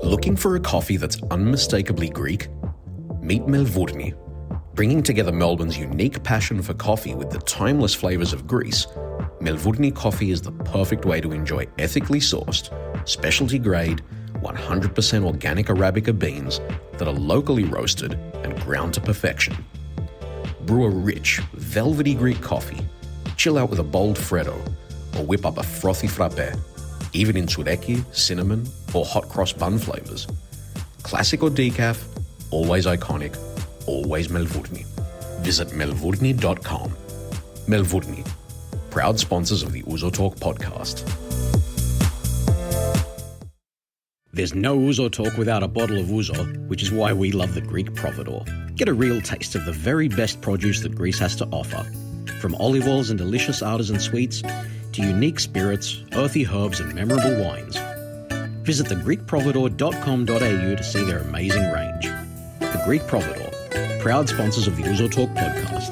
Looking for a coffee that's unmistakably Greek? Meet Melvurni. Bringing together Melbourne's unique passion for coffee with the timeless flavours of Greece, Melvurni coffee is the perfect way to enjoy ethically sourced, specialty grade, 100% organic Arabica beans that are locally roasted and ground to perfection. Brew a rich, velvety Greek coffee, chill out with a bold freddo, or whip up a frothy frappe, even in tsureki, cinnamon, or hot cross bun flavours. Classic or decaf, always iconic, always Melvurni. Visit melvurni.com. Melvurni, proud sponsors of the Ouzo Talk Podcast. There's no Ouzo Talk without a bottle of Ouzo, which is why we love the Greek Providor. Get a real taste of the very best produce that Greece has to offer. From olive oils and delicious artisan sweets, to unique spirits, earthy herbs and memorable wines. Visit thegreekprovidor.com.au to see their amazing range. The Greek Providor, proud sponsors of the Ouzo Talk Podcast.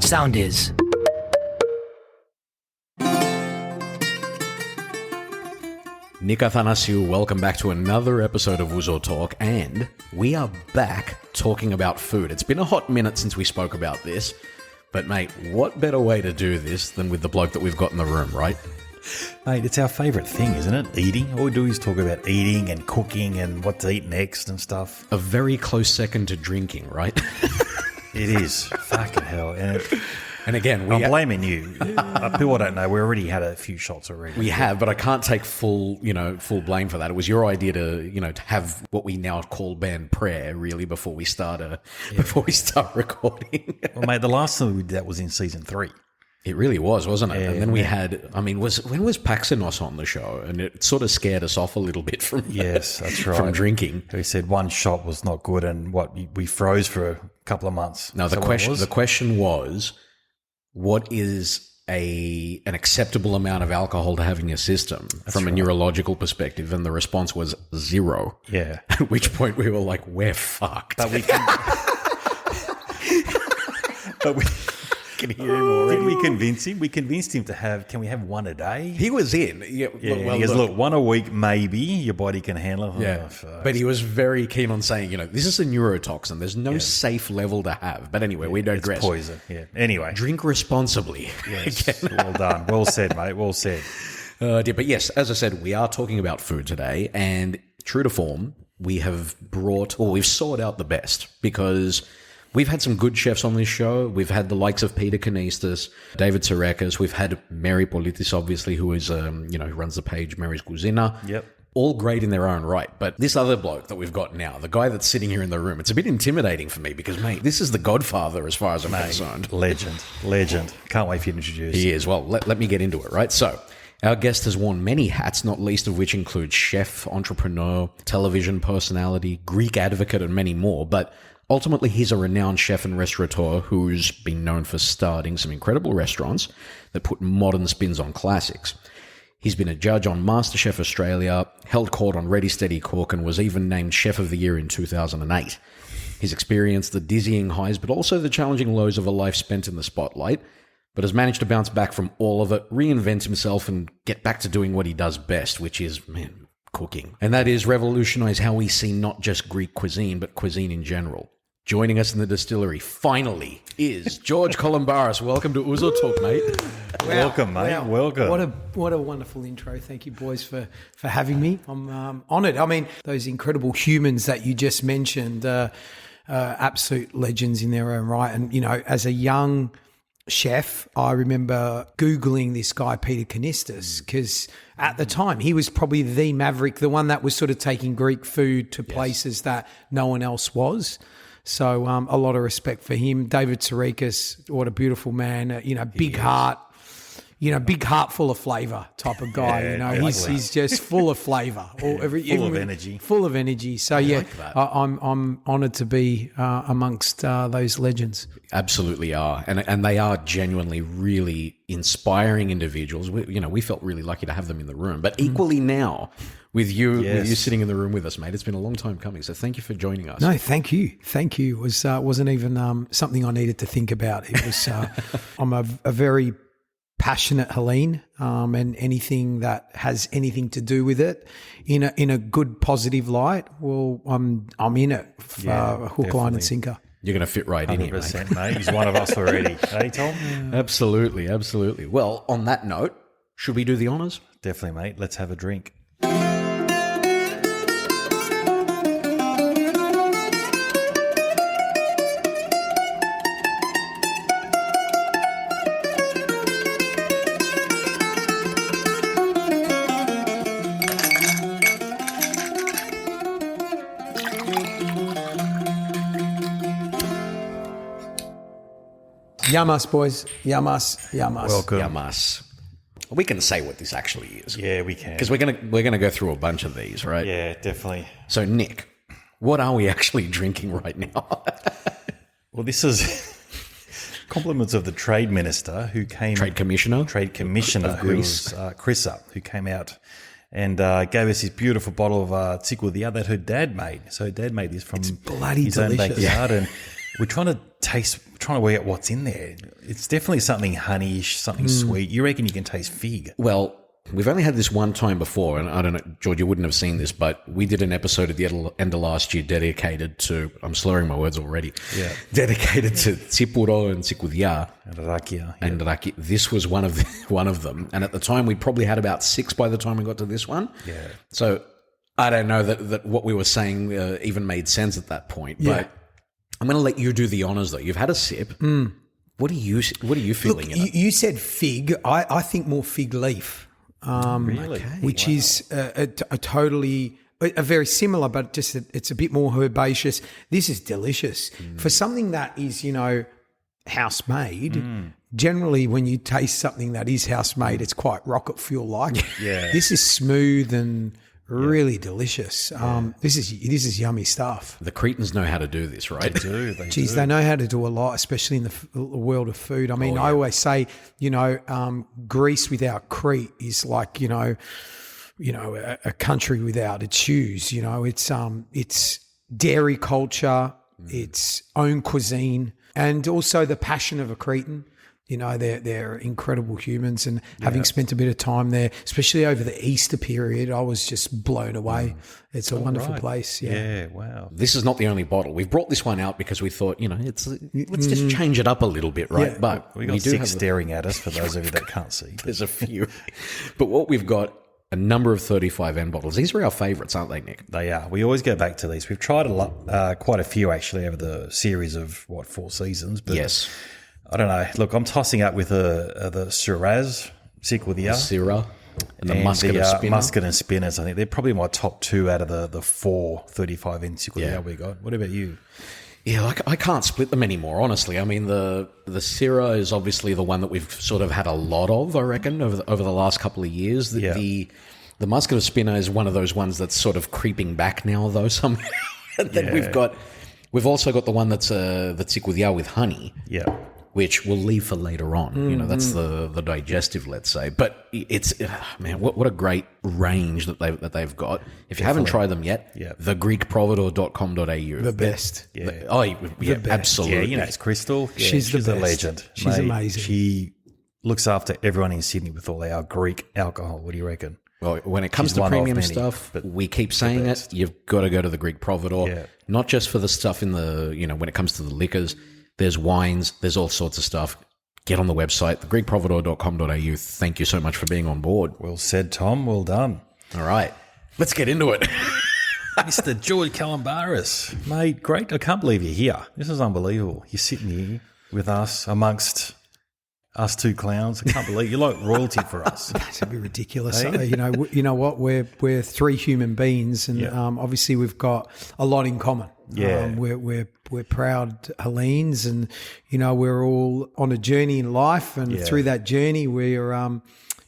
Sound is. Nick Athanasiou, welcome back to another episode of Ouzo Talk, and we are back talking about food. It's been a hot minute since we spoke about this, but mate, what better way to do this than with the bloke that we've got in the room, right? Mate, it's our favourite thing, isn't it? Eating. All we do is talk about eating and cooking and what to eat next and stuff. A very close second to drinking, right? It is. Fucking hell. And again, I'm blaming you. People don't know, we already had a few shots already. We have, but I can't take full blame for that. It was your idea to have what we now call band prayer, really, before we start recording. Well, mate, the last time we did that was in season 3. It really was, wasn't it? Yeah, and then we had, when was Paxinos on the show? And it sort of scared us off a little bit from yes, that's right. from drinking. We said one shot was not good, and we froze for a couple of months. No, the question was, what is an acceptable amount of alcohol to have in your system from a neurological perspective? And the response was 0. Yeah. At which point we were like, we're fucked. But we can hear him already. Did we convince him? We convinced him to have, can we have one a day? He was in. Yeah, well, he goes, look, one a week, maybe your body can handle it. Yeah. But he was very keen on saying, this is a neurotoxin. There's no safe level to have. But anyway, we digress. It's poison. Yeah. Anyway. Drink responsibly. Yes. Well done. Well said, mate. Well said. But yes, as I said, we are talking about food today. And true to form, we've sought out the best because we've had some good chefs on this show. We've had the likes of Peter Kanistas, David Tsarekas. We've had Mary Politis, obviously, who is, who runs the page Mary's Cuisina. Yep. All great in their own right. But this other bloke that we've got now, the guy that's sitting here in the room, it's a bit intimidating for me because, mate, this is the godfather as far as I'm concerned. Legend. Can't wait for you to introduce. He is. Well, let me get into it, right? So, our guest has worn many hats, not least of which include chef, entrepreneur, television personality, Greek advocate, and many more. But ultimately, he's a renowned chef and restaurateur who's been known for starting some incredible restaurants that put modern spins on classics. He's been a judge on Masterchef Australia, held court on Ready Steady Cook, and was even named Chef of the Year in 2008. He's experienced the dizzying highs, but also the challenging lows of a life spent in the spotlight, but has managed to bounce back from all of it, reinvent himself, and get back to doing what he does best, which is, cooking. And that is revolutionize how we see not just Greek cuisine, but cuisine in general. Joining us in the distillery, finally, is George Calombaris. Welcome to Ouzo Talk, mate. Wow. Welcome, mate. Wow. Welcome. What a wonderful intro. Thank you, boys, for having me. I'm honoured. I mean, those incredible humans that you just mentioned, absolute legends in their own right. And, as a young chef, I remember Googling this guy, Peter Kanistas, because at the time he was probably the maverick, the one that was sort of taking Greek food to places that no one else was. So a lot of respect for him. David Tsarekas, what a beautiful man. Big heart. Big heart full of flavour type of guy. He's just full of flavour. Full of energy. Full of energy. So I'm honoured to be amongst those legends. Absolutely are, and they are genuinely really inspiring individuals. We felt really lucky to have them in the room, but equally now with you sitting in the room with us, mate. It's been a long time coming, so thank you for joining us. No, thank you. It wasn't even something I needed to think about. It was. I'm a very passionate Helene, and anything that has anything to do with it in a good positive light, well, I'm in it, hook, line, definitely. and sinker. You're going to fit right in here, mate. 100%, mate. He's one of us already. Hey, Tom? Absolutely, absolutely. Well, on that note, should we do the honours? Definitely, mate. Let's have a drink. Yamas, boys. Yamas. Welcome. Yamas. We can say what this actually is. Yeah, we can. Because we're gonna go through a bunch of these, right? Yeah, definitely. So, Nick, what are we actually drinking right now? Well, this is compliments of the Trade Minister who came... Trade Commissioner? Trade Commissioner, of who Greece. was Chrissa, who came out and gave us this beautiful bottle of Tsikoudia that her dad made. So her dad made this from bloody his own delicious. backyard, and we're trying to work out what's in there. It's definitely something honeyish, something sweet. You reckon you can taste fig? Well, we've only had this one time before, and I don't know, George, you wouldn't have seen this, but we did an episode at the end of last year dedicated to, I'm slurring my words already, dedicated to Tsipuro and Tsikoudia. And rakia. And raki. This was one of them. And at the time, we probably had about 6 by the time we got to this one. Yeah. So I don't know that what we were saying even made sense at that point. Yeah. But I'm going to let you do the honours, though. You've had a sip. What are you feeling in it? You said fig. I think more fig leaf. Really? Which is a totally a very similar, but just it's a bit more herbaceous. This is delicious for something that is house made. Generally, when you taste something that is house made, it's quite rocket fuel like. Yeah. This is smooth and really delicious. This is yummy stuff. The Cretans know how to do this, right? They do. Geez, they know how to do a lot, especially in the world of food. I mean, I always say, Greece without Crete is like, a country without its shoes. It's dairy culture, its own cuisine, and also the passion of a Cretan. They're incredible humans, and having spent a bit of time there, especially over the Easter period, I was just blown away. It's a wonderful place. Yeah, wow. This is not the only bottle. We've brought this one out because we thought, let's just change it up a little bit, right? Yeah. But We got six staring at us for those of you that can't see. There's a few. But what we've got, a number of 35N bottles. These are our favourites, aren't they, Nick? They are. We always go back to these. We've tried quite a few actually over the series of 4 seasons. But Yes. I don't know. Look, I'm tossing up with the Shiraz, Tsikoudia, Syrah and the musket of spinner. Musket and Spinners. I think they're probably my top 2 out of the 4 35N Tsikoudia we got. What about you? Yeah, I can't split them anymore, honestly. I mean, the Syrah is obviously the one that we've sort of had a lot of, I reckon, over the last couple of years. The musket of spinner is one of those ones that's sort of creeping back now, though, somehow. And then we've also got the one that's the Tsikoudia with honey. Yeah. Which we'll leave for later on. That's the digestive, let's say. But it's man, what a great range that they've got. If you haven't tried them yet, thegreekprovidor.com.au. The best. Absolutely. Yeah, it's Crystal. Yeah, She's a the best. legend. She's Mate, amazing. She looks after everyone in Sydney with all our Greek alcohol. What do you reckon? Well, when it comes She's to one of premium many, stuff, but we keep saying it. You've got to go to the Greek Providor. Yeah. Not just for the stuff in the, when it comes to the liquors. There's wines. There's all sorts of stuff. Get on the website, thegreekprovidor.com.au. Thank you so much for being on board. Well said, Tom. Well done. All right. Let's get into it. Mr. George Calombaris. Mate, great. I can't believe you're here. This is unbelievable. You're sitting here with us amongst us 2 clowns. I can't believe you're like royalty for us. It's a bit ridiculous. Hey? You know what? We're 3 human beings, and obviously we've got a lot in common. Yeah. We're proud Hellenes, and we're all on a journey in life, and through that journey, we're. I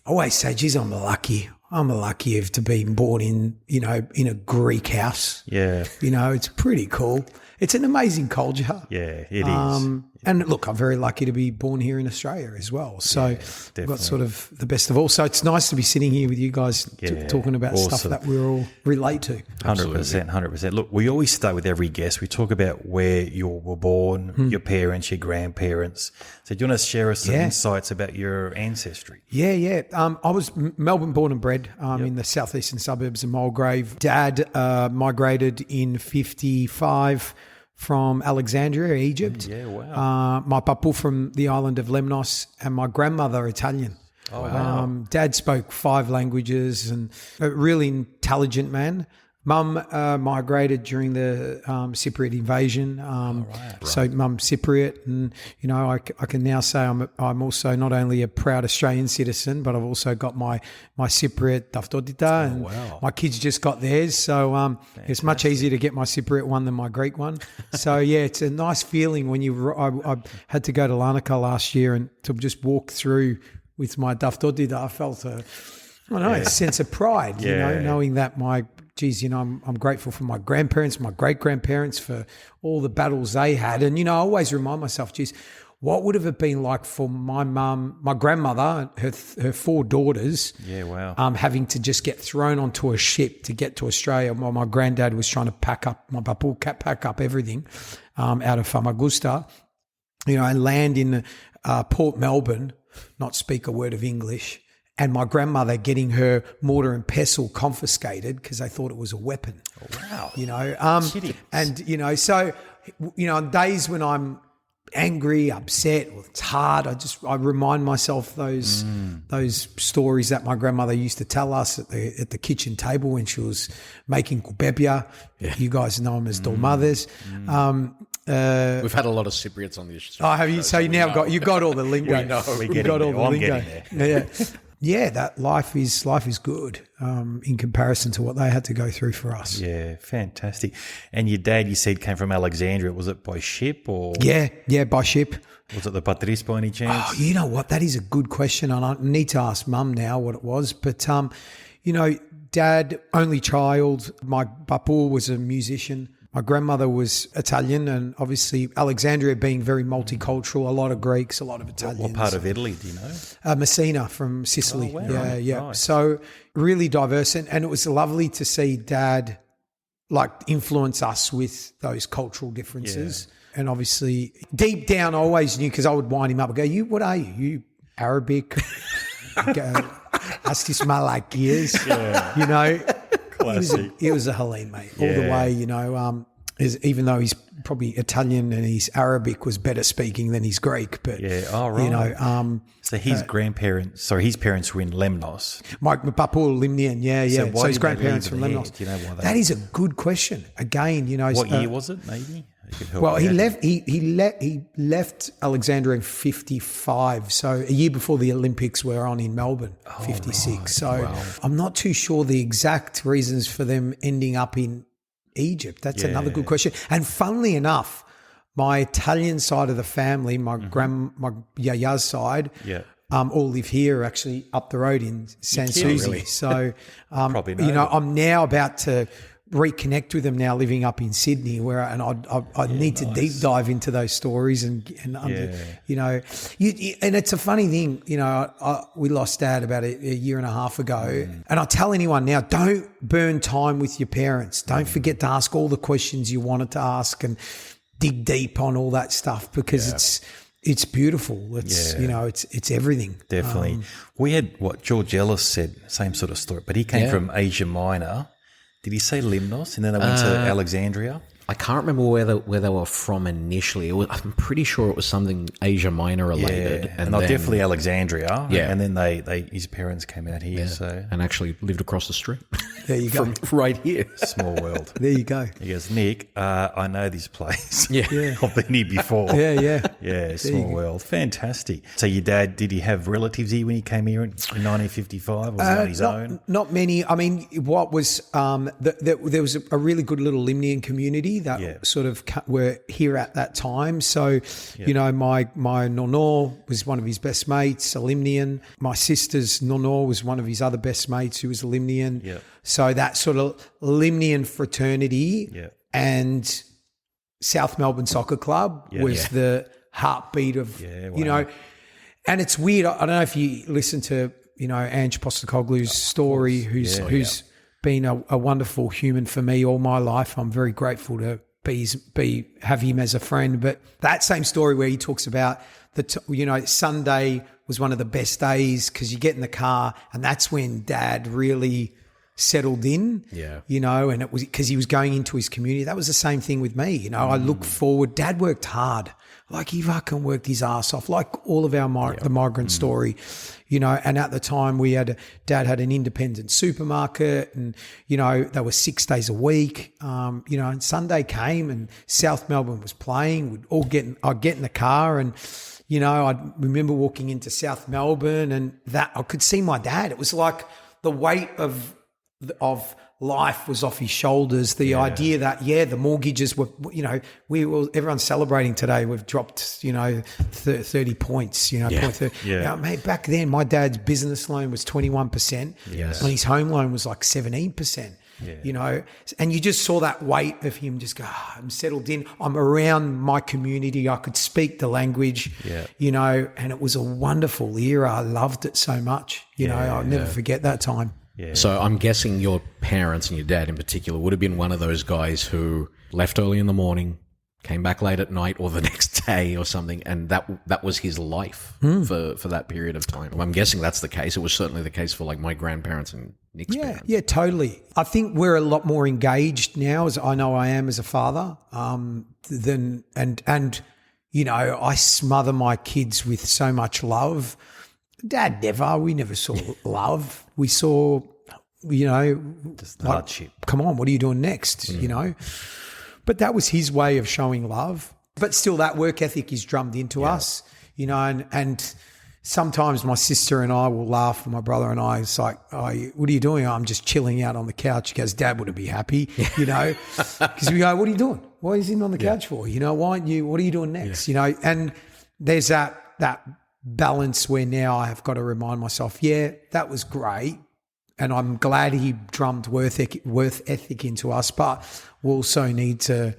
always say, geez, I'm lucky. I'm lucky to be born in a Greek house. Yeah. It's pretty cool. It's an amazing culture. Yeah, it is. And look, I'm very lucky to be born here in Australia as well. So I've got sort of the best of all. So it's nice to be sitting here with you guys talking about stuff that we all relate to. 100%. Look, we always start with every guest. We talk about where you were born, your parents, your grandparents. So do you want to share us some insights about your ancestry? Yeah. I was Melbourne born and bred in the southeastern suburbs of Mulgrave. Dad migrated in 1955 from Alexandria, Egypt. Yeah, wow. My papu from the island of Lemnos, and my grandmother Italian. Oh, wow. Dad spoke 5 languages and a really intelligent man. Mum migrated during the Cypriot invasion. So Mum Cypriot, and I can now say I'm also not only a proud Australian citizen, but I've also got my Cypriot Daftodita, and my kids just got theirs. So it's much easier to get my Cypriot one than my Greek one. So it's a nice feeling when I had to go to Larnaca last year and to just walk through with my Daftodita. I felt a sense of pride, knowing that I'm grateful for my grandparents, my great-grandparents, for all the battles they had. And, I always remind myself, what would have it been like for my mum, my grandmother, her 4 daughters, having to just get thrown onto a ship to get to Australia while my granddad was trying to pack up everything out of Famagusta, and land in Port Melbourne, not speak a word of English, and my grandmother getting her mortar and pestle confiscated because they thought it was a weapon. Oh, wow. And, so, on days when I'm angry, upset, or it's hard, I remind myself those stories that my grandmother used to tell us at the kitchen table when she was making kubebia. Yeah. You guys know them as dolmades. We've had a lot of Cypriots on the issue. Oh, have you? So you now you got all the lingo. You've got all the lingo. Yeah. Yeah, that life is good in comparison to what they had to go through for us. Yeah, fantastic. And your dad, you said, came from Alexandria. Was it by ship or? Yeah, by ship. Was it the Patris by any chance? Oh, you know what? That is a good question. And I need to ask Mum now what it was. But, Dad, only child. My papu was a musician. My grandmother was Italian, and obviously Alexandria being very multicultural, a lot of Greeks, a lot of Italians. What part of Italy do you know? Messina from Sicily. Oh, wow. Yeah. Nice. So really diverse. And it was lovely to see Dad influence us with those cultural differences. Yeah. And obviously deep down I always knew, because I would wind him up and go, what are you? You Arabic? Astis Malakias? Yeah. Classic. He was a Helene, mate, all the way, even though he's probably Italian and his Arabic was better speaking than his Greek. But, so his his parents were in Lemnos. My papu Limnian, yeah. So his grandparents from Lemnos. Do you know why that is a good question. Again, What year was it, maybe? Well, he left Alexandria in 1955, so a year before the Olympics were on in Melbourne, 1956. Right. So I'm not too sure the exact reasons for them ending up in Egypt. That's another good question. And funnily enough, my Italian side of the family, my yaya's side, all live here, actually up the road in San Susi. Really? So, I'm now about to reconnect with them now, living up in Sydney, I need to deep dive into those stories and it's a funny thing, we lost Dad about a year and a half ago, and I tell anyone now, don't burn time with your parents. Don't forget to ask all the questions you wanted to ask and dig deep on all that stuff, because it's beautiful. It's everything. Definitely. We had what George Ellis said, same sort of story, but he came from Asia Minor. Did he say Lemnos and then they went to Alexandria? I can't remember where they were from initially. I'm pretty sure it was something Asia Minor related. And then, definitely Alexandria. Yeah. And then his parents came out here. And actually lived across the street. There you go. from right here. Small world. There you go. He goes, Nick, I know this place. Yeah. I've been here before. Yeah. Yeah, small world. Fantastic. So your dad, did he have relatives here when he came here in 1955? Was he on his own? Not many. I mean, what was there was a really good little Limnian community that sort of were here at that time. So, you know, my nono was one of his best mates, a Limnian. My sister's nono was one of his other best mates who was a Limnian. Yeah. So that sort of Limnian fraternity and South Melbourne Soccer Club was the heartbeat of, you know, and it's weird. I don't know if you listen to, you know, Ange Postecoglou's story, who's been a wonderful human for me all my life. I'm very grateful to have him as a friend. But that same story where he talks about you know, Sunday was one of the best days because you get in the car and that's when Dad really settled in, you know, and it was because he was going into his community. That was the same thing with me. You know, I look forward. Dad worked hard. Like he fucking worked his ass off, like all of our the migrant story, you know. And at the time Dad had an independent supermarket and, you know, they were 6 days a week, you know, and Sunday came and South Melbourne was playing. I'd get in the car and, you know, I remember walking into South Melbourne and that I could see my dad. It was like the weight of life was off his shoulders. The idea that, the mortgages were, you know, everyone's celebrating today. We've dropped, you know, 30 points, you know, point 30. Now, mate, back then my dad's business loan was 21%. Yes. And his home loan was like 17%. You know, and you just saw that weight of him just go, I'm settled in. I'm around my community. I could speak the language, you know, and it was a wonderful era. I loved it so much. You know, I'll never forget that time. Yeah. So I'm guessing your parents and your dad in particular would have been one of those guys who left early in the morning, came back late at night or the next day or something, and that was his life for that period of time. I'm guessing that's the case. It was certainly the case for like my grandparents and Nick's parents. Yeah, totally. I think we're a lot more engaged now, as I know I am as a father, than and you know, I smother my kids with so much love. Dad never. We never saw love. We saw, you know, just hardship. Come on, what are you doing next? You know, but that was his way of showing love. But still, that work ethic is drummed into us, you know, and sometimes my sister and I will laugh, and my brother and I, it's like, oh, what are you doing? I'm just chilling out on the couch. He goes, Dad wouldn't be happy, you know, because we go, what are you doing? Why is he on the couch for? You know, what are you doing next? You know, and there's that balance where now I have got to remind myself, that was great. And I'm glad he drummed worth ethic into us, but we also need to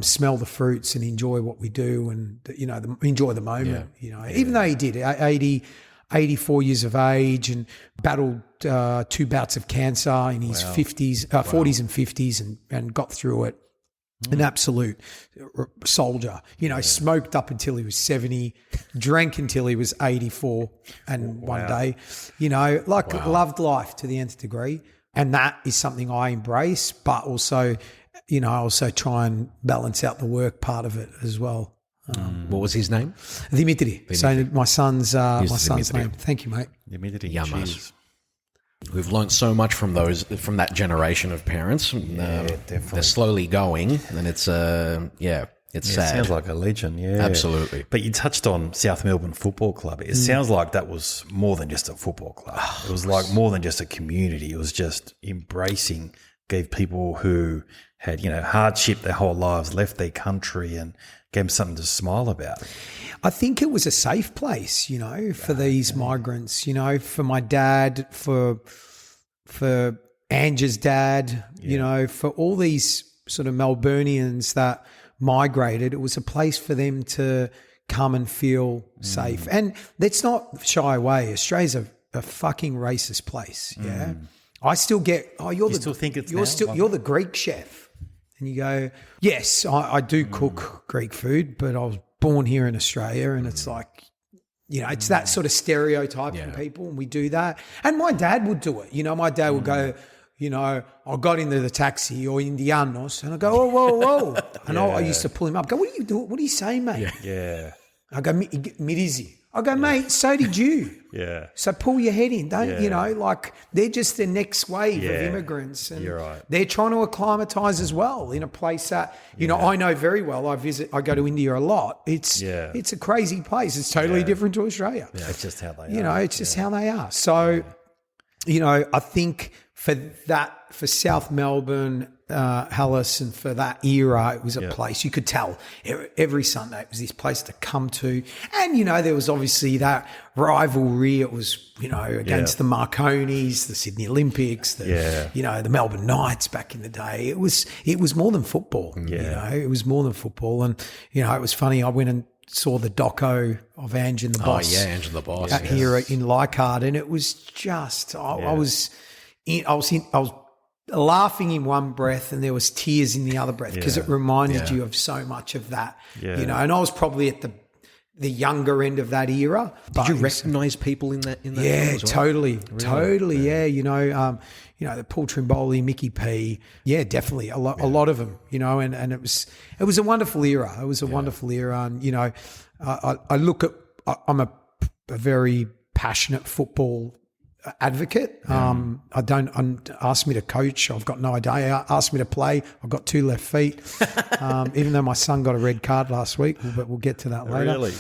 smell the fruits and enjoy what we do and, you know, enjoy the moment, you know, even though he did 84 years of age and battled 2 bouts of cancer in his 40s and 50s and got through it. An absolute soldier, you know, smoked up until he was 70, drank until he was 84 and one day, you know, loved life to the nth degree. And that is something I embrace, but also, you know, I also try and balance out the work part of it as well. What was his name? Dimitri. So my son's Dimitri. name. Thank you, mate. Dimitri. Yamas. We've learned so much from that generation of parents. Definitely. They're slowly going, and it's sad. It sounds like a legend, Absolutely. But you touched on South Melbourne Football Club. It sounds like that was more than just a football club. It was like more than just a community. It was just embracing, gave people who had, you know, hardship their whole lives, left their country and gave them something to smile about. I think it was a safe place, you know, for these migrants, you know, for my dad, for Ange's dad, you know, for all these sort of Melburnians that migrated. It was a place for them to come and feel safe. And let's not shy away. Australia's a fucking racist place, yeah? I still get, you're the Greek chef. And you go, yes, I do cook Greek food, but I was born here in Australia, and it's like, you know, it's that sort of stereotype for people, and we do that. And my dad would do it. You know, my dad would go, you know, I got into the taxi or Indianos, and I go, whoa. And I used to pull him up, go, what are you doing? What are you saying, mate? Yeah. I go, Mirizi. I go, mate, so did you. Yeah. So pull your head in. Don't, like they're just the next wave of immigrants. And you're right. they're trying to acclimatise as well in a place that, I know very well. I go to India a lot. It's a crazy place. It's totally different to Australia. Yeah, it's just how they are. It's just how they are. So, I think for South Melbourne, Hallis, and for that era, it was a place you could tell every Sunday it was this place to come to. And, there was obviously that rivalry. It was, against the Marconis, the Sydney Olympics, the Melbourne Knights back in the day. It was more than football. It was more than football. And, it was funny. I went and saw the doco of Ange and the Boss. Oh, yeah, Ange and the Boss. Here in Leichhardt. And it was just, I was laughing in one breath and there was tears in the other breath because it reminded you of so much of that, and I was probably at the younger end of that era. Did you recognise people in that? Yeah, film as well? Totally. Yeah. The Paul Trimboli, Mickey P. Yeah, definitely a lot of them, and it was a wonderful era. It was a wonderful era. And, I look at, I'm a very passionate football advocate. Ask me to coach, I've got no idea. Ask me to play, I've got 2 left feet. Even though my son got a red card last week, but we'll get to that later. Really?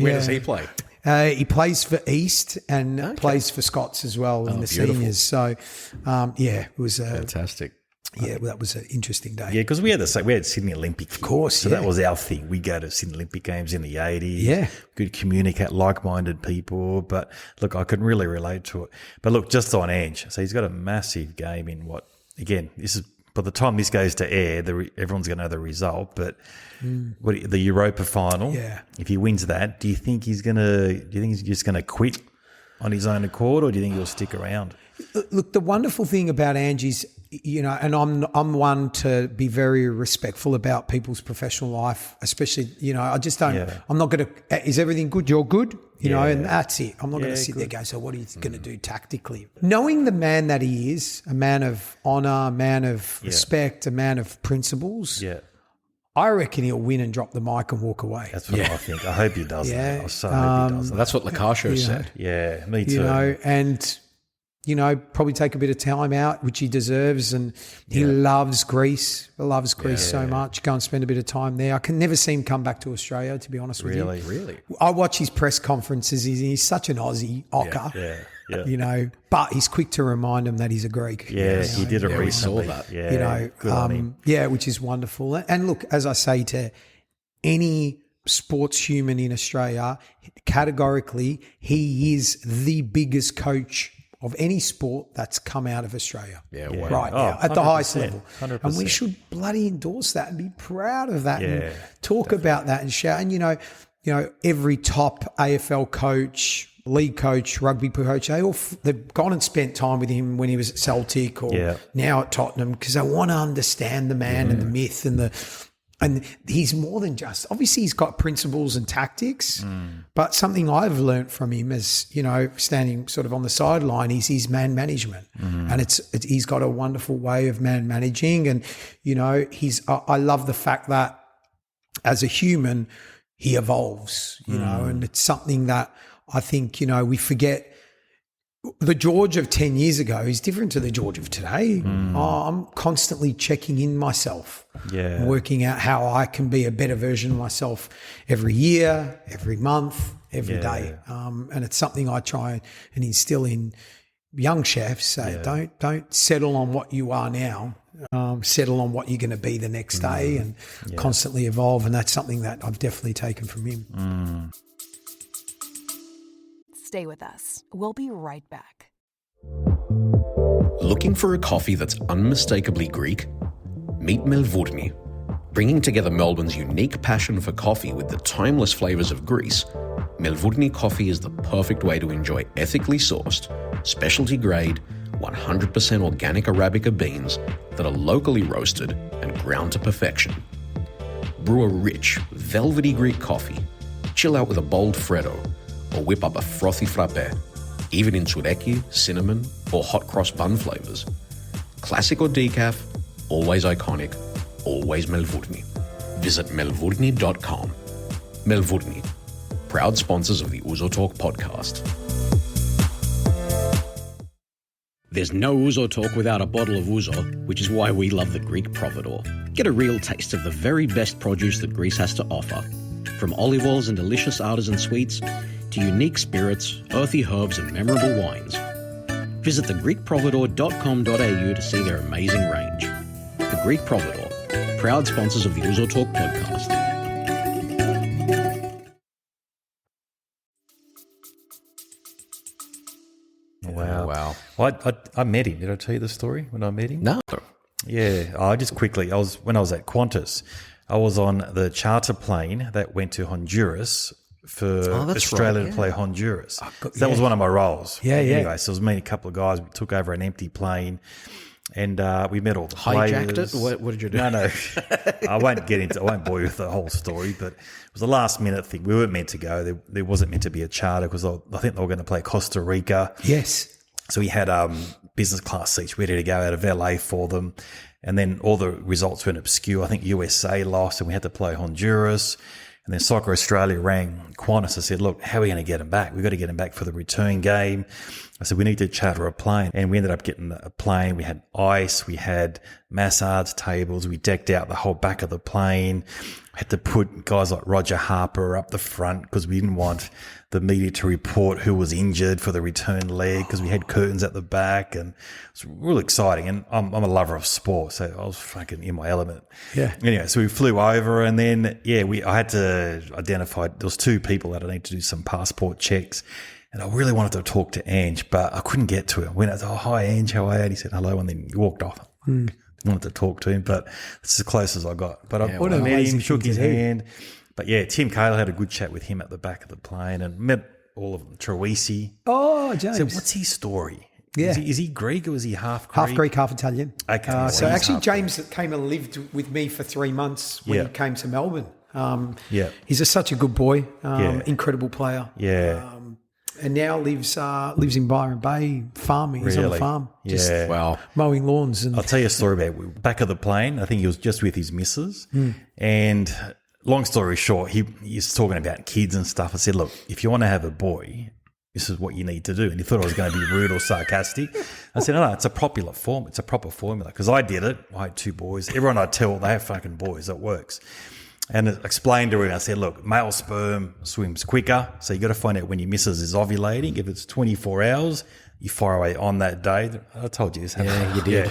Where does he play? He plays for East and plays for Scots as well in the seniors. So, it was fantastic. Yeah, well, that was an interesting day. Yeah, because we had Sydney Olympic. Of course, so that was our thing. We go to Sydney Olympic Games in the 80s. Yeah. We could communicate like-minded people. But look, I couldn't really relate to it. But look, just on Ange. So he's got a massive game in this is, by the time this goes to air, everyone's going to know the result. But the Europa final, if he wins that, do you think he's just going to quit on his own accord, or do you think he'll stick around? Look, the wonderful thing about Ange is, and I'm one to be very respectful about people's professional life, especially, I just don't, I'm not going to, is everything good? You're good, and that's it. I'm not going to sit there and go, so what are you going to do tactically? Knowing the man that he is, a man of honour, a man of respect, a man of principles, I reckon he'll win and drop the mic and walk away. That's what I think. I hope he does that. I so hope he does that. That's what Lukasho said. Yeah, me too. And probably take a bit of time out, which he deserves. And he loves Greece, so much. Go and spend a bit of time there. I can never see him come back to Australia, to be honest with you. Really? I watch his press conferences. He's such an Aussie ocker. Yeah. But he's quick to remind him that he's a Greek. Yeah, he did it recently. We saw that. Yeah, good on him. Which is wonderful. And look, as I say to any sports human in Australia, categorically, he is the biggest coach of any sport that's come out of Australia right now at the highest level. 100%. And we should bloody endorse that and be proud of that and talk about that and shout. And, every top AFL coach, league coach, rugby coach, they've gone and spent time with him when he was at Celtic or now at Tottenham because they want to understand the man and the myth and he's more than just, obviously he's got principles and tactics, but something I've learnt from him as, standing sort of on the sideline is his man management. And he's got a wonderful way of man managing. And, I love the fact that as a human, he evolves, and it's something that I think, we forget. The George of 10 years ago is different to the George of today. I'm constantly checking in myself, working out how I can be a better version of myself every year, every month, every day. And it's something I try and instill in young chefs. Don't settle on what you are now. Settle on what you're going to be the next day and constantly evolve. And that's something that I've definitely taken from him. Stay with us. We'll be right back. Looking for a coffee that's unmistakably Greek? Meet Melvurni. Bringing together Melbourne's unique passion for coffee with the timeless flavours of Greece, Melvurni coffee is the perfect way to enjoy ethically sourced, specialty grade, 100% organic Arabica beans that are locally roasted and ground to perfection. Brew a rich, velvety Greek coffee, chill out with a bold Freddo, or whip up a frothy frappe, even in tsureki, cinnamon, or hot cross bun flavours. Classic or decaf, always iconic, always Melvurni. Visit melvurni.com. Melvurni. proud sponsors of the Ouzo Talk Podcast. There's no Ouzo Talk without a bottle of Ouzo, which is why we love the Greek Providor. Get a real taste of the very best produce that Greece has to offer. From olive oils and delicious artisan sweets to unique spirits, earthy herbs and memorable wines. Visit thegreekprovidor.com.au to see their amazing range. The Greek Providor, proud sponsors of the Ouzo Talk Podcast. Wow. Well, I met him. Did I tell you the story when I met him? No. Yeah. Just quickly, when I was at Qantas, I was on the charter plane that went to Honduras for Australia to play Honduras. That was one of my roles. Yeah. Anyway, so it was me and a couple of guys. We took over an empty plane. And we met all the Hijacked players. it? What did you do? No. I won't bore you with the whole story, but it was a last minute thing. We weren't meant to go. There wasn't meant to be a charter because I think they were going to play Costa Rica. Yes. So we had business class seats ready to go out of LA for them. And then all the results went obscure. I think USA lost and we had to play Honduras. And then Soccer Australia rang Qantas and said, look, how are we going to get them back? We've got to get them back for the return game. I said, we need to charter a plane. And we ended up getting a plane. We had ice. We had massage tables. We decked out the whole back of the plane. We had to put guys like Roger Harper up the front because we didn't want the media to report who was injured for the return leg because we had curtains at the back. And it was really exciting. And I'm a lover of sport, so I was fucking in my element. Yeah. Anyway, so we flew over and then, I had to identify, there was two people that I need to do some passport checks. And I really wanted to talk to Ange, but I couldn't get to him. When I said, hi, Ange, how are you? And he said, hello. And then he walked off. I wanted to talk to him, but it's as close as I got. But I met him, shook his hand. But Tim Cahill had a good chat with him at the back of the plane and met all of them. Troisi. Oh, James. So what's his story? Yeah. Is he Greek or is he half Greek? Half Greek, half Italian. Okay. So he's actually, half James came and lived with me for 3 months when he came to Melbourne. He's such a good boy, incredible player. Yeah. And now lives in Byron Bay farming. He's on a farm. Yeah. Wow. Oh, Mowing lawns. And I'll tell you a story about back of the plane. I think he was just with his missus. And long story short, he's talking about kids and stuff. I said, look, if you want to have a boy, this is what you need to do. And he thought I was going to be rude or sarcastic. I said, no, it's a proper form. It's a proper formula. Because I did it. I had 2 boys. Everyone I tell, they have fucking boys. It works. And I explained to him, I said, look, male sperm swims quicker. So you got to find out when your missus is ovulating. If it's 24 hours, you fire away on that day. I told you this. Yeah, you did.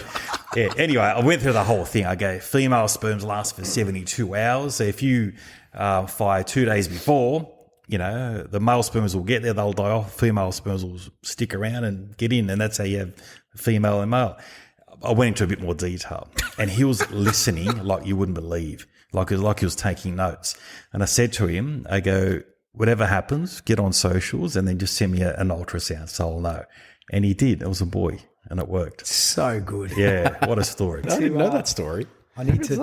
Yeah. Anyway, I went through the whole thing. I go, female sperms last for 72 hours. So if you fire 2 days before, the male sperms will get there. They'll die off. Female sperms will stick around and get in. And that's how you have female and male. I went into a bit more detail. And he was listening like you wouldn't believe. Like he was taking notes. And I said to him, I go, whatever happens, get on socials and then just send me an ultrasound so I'll know. And he did. It was a boy and it worked. so good. Yeah, what a story. I didn't know that story. I need to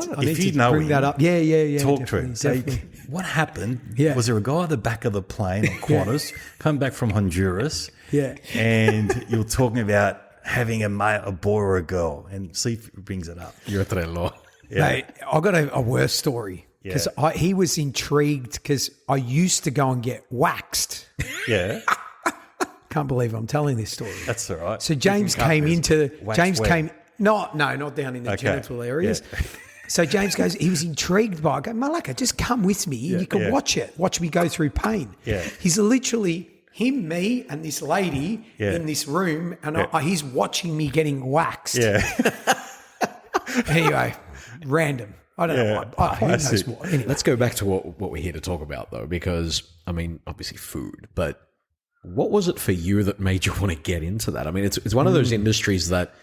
bring that up. Yeah. Talk to him. Say, Definitely. what happened? Yeah. Was there a guy at the back of the plane at Qantas coming back from Honduras? Yeah. And you were talking about having a boy or a girl and see if he brings it up. You're a trello. Yeah. Mate, I got a worse story because he was intrigued because I used to go and get waxed. Yeah. Can't believe I'm telling this story. That's all right. So James came not down in the Okay. genital areas. Yeah. So James goes, he was intrigued by it. I go, Malaka, just come with me. You can watch it. Watch me go through pain. Yeah. He's literally him, me, and this lady in this room, and he's watching me getting waxed. Yeah. Anyway, random. I don't know why. Who knows what? Anyway. Let's go back to what we're here to talk about, though, because, I mean, obviously food, but what was it for you that made you want to get into that? I mean, it's one of those industries that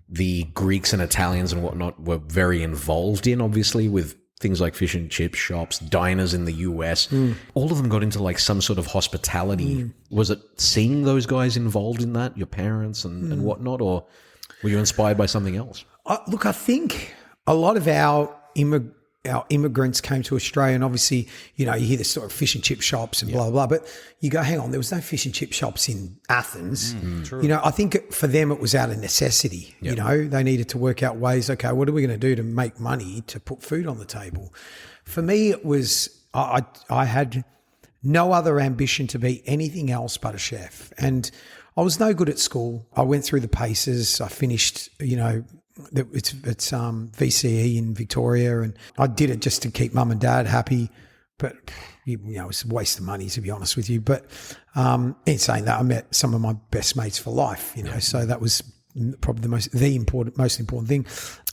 the Greeks and Italians and whatnot were very involved in, obviously, with things like fish and chip shops, diners in the US. All of them got into like some sort of hospitality. Was it seeing those guys involved in that, your parents and whatnot, or were you inspired by something else? Look, I think a lot of our immigrants came to Australia, and obviously, you hear this sort of fish and chip shops and blah, blah, blah. But you go, hang on, there was no fish and chip shops in Athens. True. I think for them it was out of necessity. Yep. They needed to work out ways, okay, what are we going to do to make money to put food on the table? For me, it was, I had no other ambition to be anything else but a chef. And I was no good at school. I went through the paces. I finished, it's VCE in Victoria, and I did it just to keep mum and dad happy. But, it's a waste of money, to be honest with you. But in saying that, I met some of my best mates for life, so that was probably the most important thing.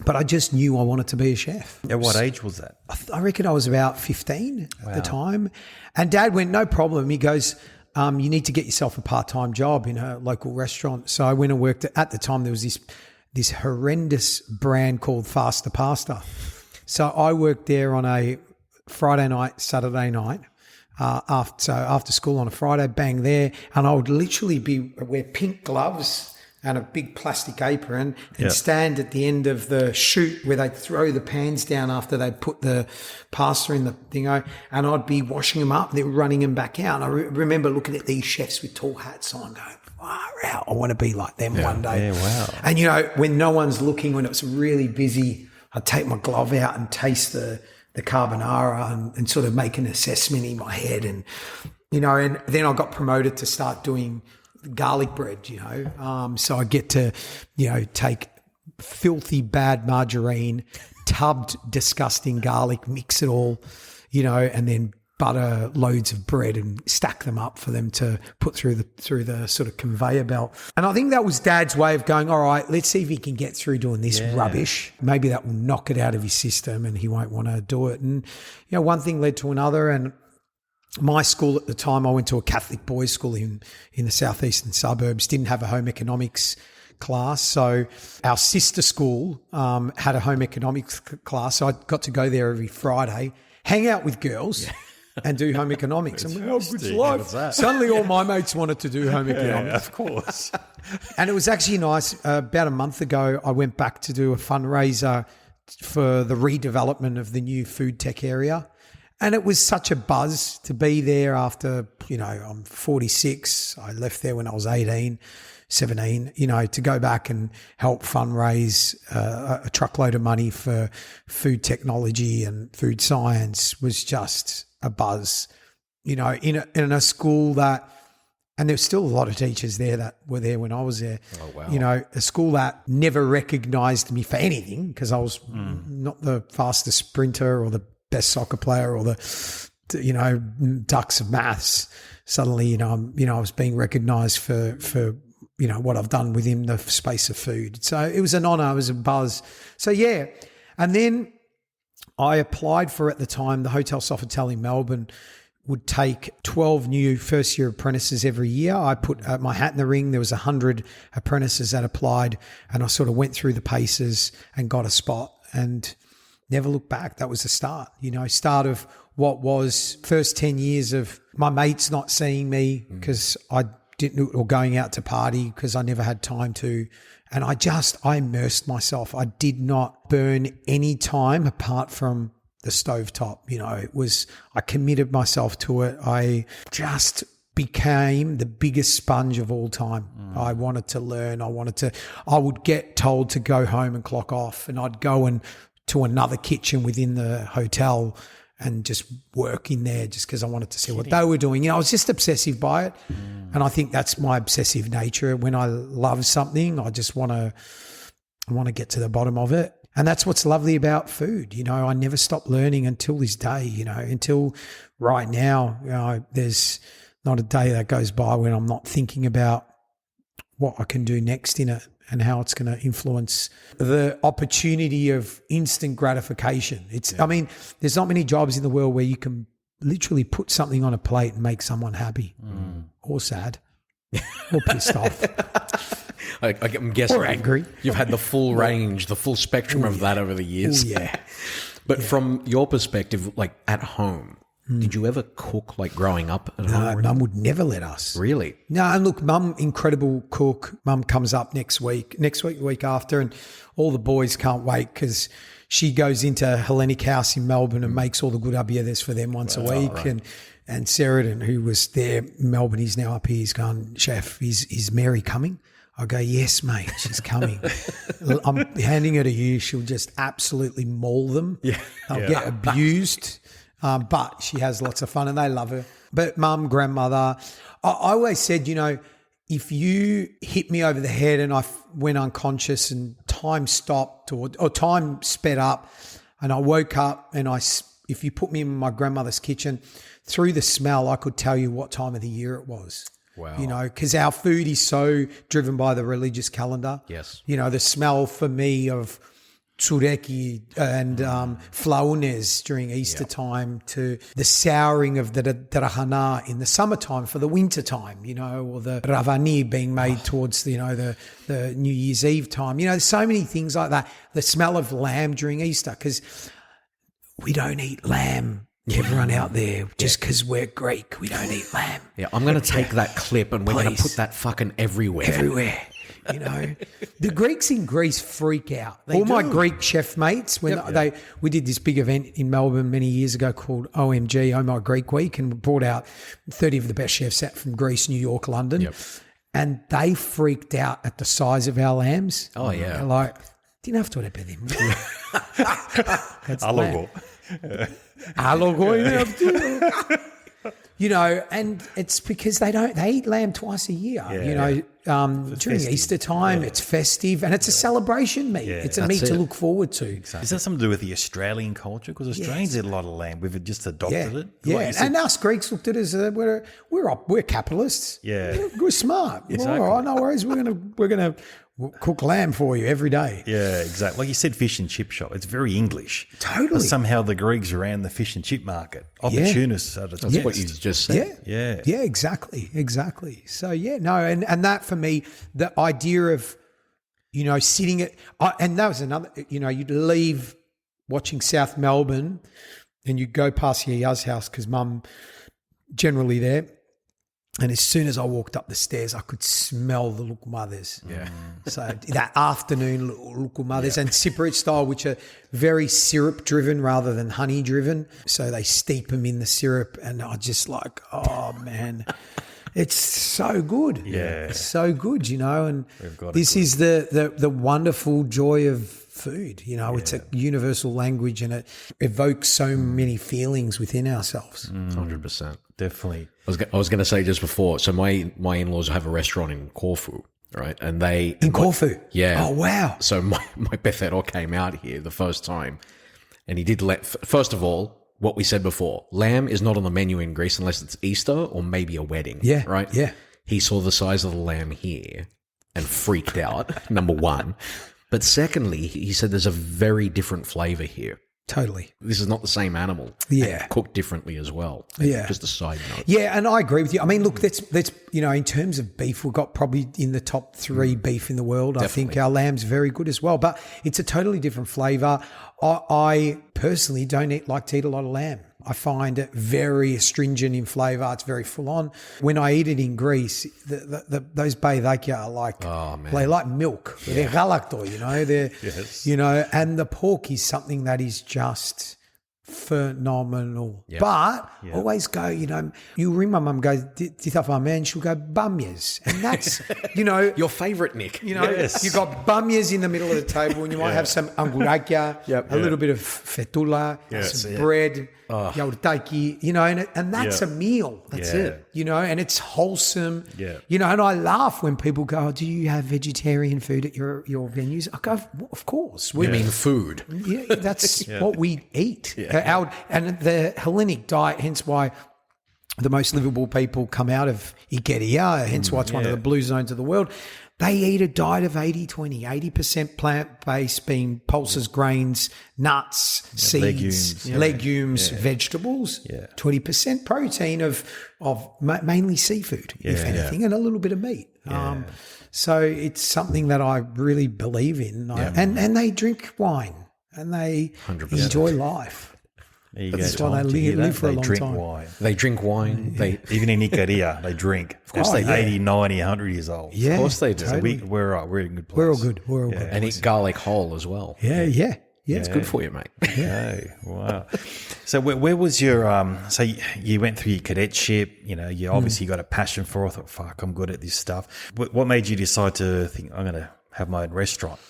But I just knew I wanted to be a chef. At what age was that? I reckon I was about 15 at the time. And Dad went, no problem. He goes, you need to get yourself a part-time job in a local restaurant. So I went and worked at the time there was this horrendous brand called Faster Pasta. So I worked there on a Friday night, Saturday night, after school on a Friday, bang there, and I would literally wear pink gloves and a big plastic apron and stand at the end of the chute where they'd throw the pans down after they'd put the pasta in the thing, and I'd be washing them up, then running them back out. And I remember looking at these chefs with tall hats on going, far out, I want to be like them one day. Yeah, wow. And, when no one's looking, when it was really busy, I'd take my glove out and taste the carbonara and sort of make an assessment in my head. And, and then I got promoted to start doing garlic bread, so I get to, take filthy bad margarine, tubbed disgusting garlic, mix it all, and then butter loads of bread and stack them up for them to put through the sort of conveyor belt. And I think that was Dad's way of going, all right, let's see if he can get through doing this rubbish. Maybe that will knock it out of his system and he won't want to do it. And, one thing led to another. And my school at the time, I went to a Catholic boys' school in the southeastern suburbs, didn't have a home economics class. So our sister school had a home economics class. So I got to go there every Friday, hang out with girls and do home economics. And how good's life? Suddenly all my mates wanted to do home economics. Yeah, of course. And it was actually nice. About a month ago, I went back to do a fundraiser for the redevelopment of the new food tech area. And it was such a buzz to be there after, I'm 46. I left there when I was 18, 17, to go back and help fundraise a truckload of money for food technology and food science was just a buzz, in a school that, and there's still a lot of teachers there that were there when I was there. Oh, wow. A school that never recognised me for anything because I was not the fastest sprinter or the best soccer player or the Ducks of maths. Suddenly, I was being recognised for what I've done within the space of food. So it was an honour, it was a buzz. So yeah, and then I applied for, at the time, the Hotel Sofitel in Melbourne would take 12 new first-year apprentices every year. I put my hat in the ring. There was 100 apprentices that applied, and I sort of went through the paces and got a spot and never looked back. That was the start, start of what was first 10 years of my mates not seeing me because I didn't, or going out to party because I never had time to. And I immersed myself. I did not burn any time apart from the stovetop. I committed myself to it. I just became the biggest sponge of all time. I wanted to learn. I would get told to go home and clock off, and I'd go to another kitchen within the hotel and just work in there just because I wanted to see what they were doing. I was just obsessive by it. And I think that's my obsessive nature. When I love something, I just want to get to the bottom of it. And that's what's lovely about food. I never stop learning until this day, until right now. There's not a day that goes by when I'm not thinking about what I can do next in it and how it's going to influence the opportunity of instant gratification. There's not many jobs in the world where you can literally put something on a plate and make someone happy or sad or pissed off. I'm guessing or angry. You've had the full range, the full spectrum of that over the years. Yeah. But from your perspective, like at home, did you ever cook like growing up at home? No, Mum would never let us. Really? No, and look, Mum, incredible cook. Mum comes up next week, the week after, and all the boys can't wait because she goes into Hellenic House in Melbourne and makes all the good abiyades for them once a week. Right. And Sheridan, who was there in Melbourne, he's now up here, he's gone, Chef, is Mary coming? I go, yes, mate, she's coming. I'm handing her to you. She'll just absolutely maul them. Yeah. They'll get abused. But she has lots of fun and they love her. But mum, grandmother, I always said, if you hit me over the head and I went unconscious and time stopped or time sped up and I woke up and if you put me in my grandmother's kitchen, through the smell, I could tell you what time of the year it was. Wow. Because our food is so driven by the religious calendar. Yes. The smell for me of tsureki and flaunes during Easter time to the souring of the darahana in the summertime for the winter time, or the ravani being made towards the New Year's Eve time. There's so many things like that. The smell of lamb during Easter, because we don't eat lamb. Everyone out there, just because we're Greek, we don't eat lamb. Yeah, I'm going to take that clip and we're going to put that fucking everywhere. The Greeks in Greece freak out. All my Greek chef mates, when we did this big event in Melbourne many years ago called OMG, Oh My Greek Week, and we brought out 30 of the best chefs out from Greece, New York, London. Yep. And they freaked out at the size of our lambs. Oh, yeah. They're like, "Didn't have to pedir." That's Alogo. And it's because they eat lamb twice a year. During festive. Easter time, it's festive and it's a celebration meat. It's a meat to look forward to. Exactly. Is that something to do with the Australian culture? Because Australians eat a lot of lamb. We've just adopted it. Yeah, and us Greeks looked at it as we're capitalists. Yeah, we're smart. Exactly. All right, no worries. We're gonna cook lamb for you every day. Yeah, exactly. Like you said, fish and chip shop. It's very English. Totally. But somehow the Greeks ran the fish and chip market. Opportunists at its best. That's what you just said. Yeah, exactly. So, and that for me, the idea of, sitting at, and that was another, you'd leave watching South Melbourne and you'd go past Yaya's house because mum generally there. And as soon as I walked up the stairs, I could smell the lukumathers. Yeah. So that afternoon lukumathers and Cypriot style, which are very syrup driven rather than honey driven. So they steep them in the syrup, and I just like, oh man, it's so good. Yeah, it's so good, And this is the wonderful joy of food. It's a universal language and it evokes so many feelings within ourselves. 100%. Definitely. I was going to say just before, so my in-laws have a restaurant in Corfu, right? And they... In Corfu? Yeah. Oh, wow. So my Bethero came out here the first time and he did first of all, what we said before, lamb is not on the menu in Greece unless it's Easter or maybe a wedding. Yeah. Right? Yeah. He saw the size of the lamb here and freaked out, number one. But secondly, he said there's a very different flavor here. Totally. This is not the same animal. Yeah. Cooked differently as well. Yeah. Just a side note. Yeah, and I agree with you. I mean, look, that's in terms of beef, we've got probably in the top 3 beef in the world. Definitely. I think our lamb's very good as well, but it's a totally different flavour. I personally don't like to eat a lot of lamb. I find it very astringent in flavour. It's very full on. When I eat it in Greece, those beidakia are like, they like milk. Yeah. They're galacto, They're, and the pork is something that is just phenomenal. Yep. But always go, you ring my mum, go, Titha man, she'll go, bamyas. And that's, your favourite, Nick. You've got bamyas in the middle of the table and you might have some angurakia, a little bit of fetula, some bread, yaurtaki, and that's a meal. That's it, and it's wholesome, and I laugh when people go, oh, do you have vegetarian food at your venues? I go, well, of course. We mean food. Yeah, that's what we eat. And the Hellenic diet, hence why the most livable people come out of Ikeria, hence why it's one of the blue zones of the world. They eat a diet of 80-20, 80% plant-based being pulses, grains, nuts, seeds, legumes, vegetables, 20% protein of mainly seafood, if anything, and a little bit of meat. So it's something that I really believe in. And they drink wine and they 100%. Enjoy life. That's why they live for a long time. They drink wine. Even in Ikaria, they drink. Of course they 80, 90, 100 years old. Yeah, of course they do. Totally. So we're in good place. We're all good. We're all good. And eat garlic whole as well. Yeah. It's good for you, mate. Yeah. Wow. So where was your so you went through your cadetship, you obviously got a passion for it. I thought, fuck, I'm good at this stuff. What made you decide to think I'm going to have my own restaurant?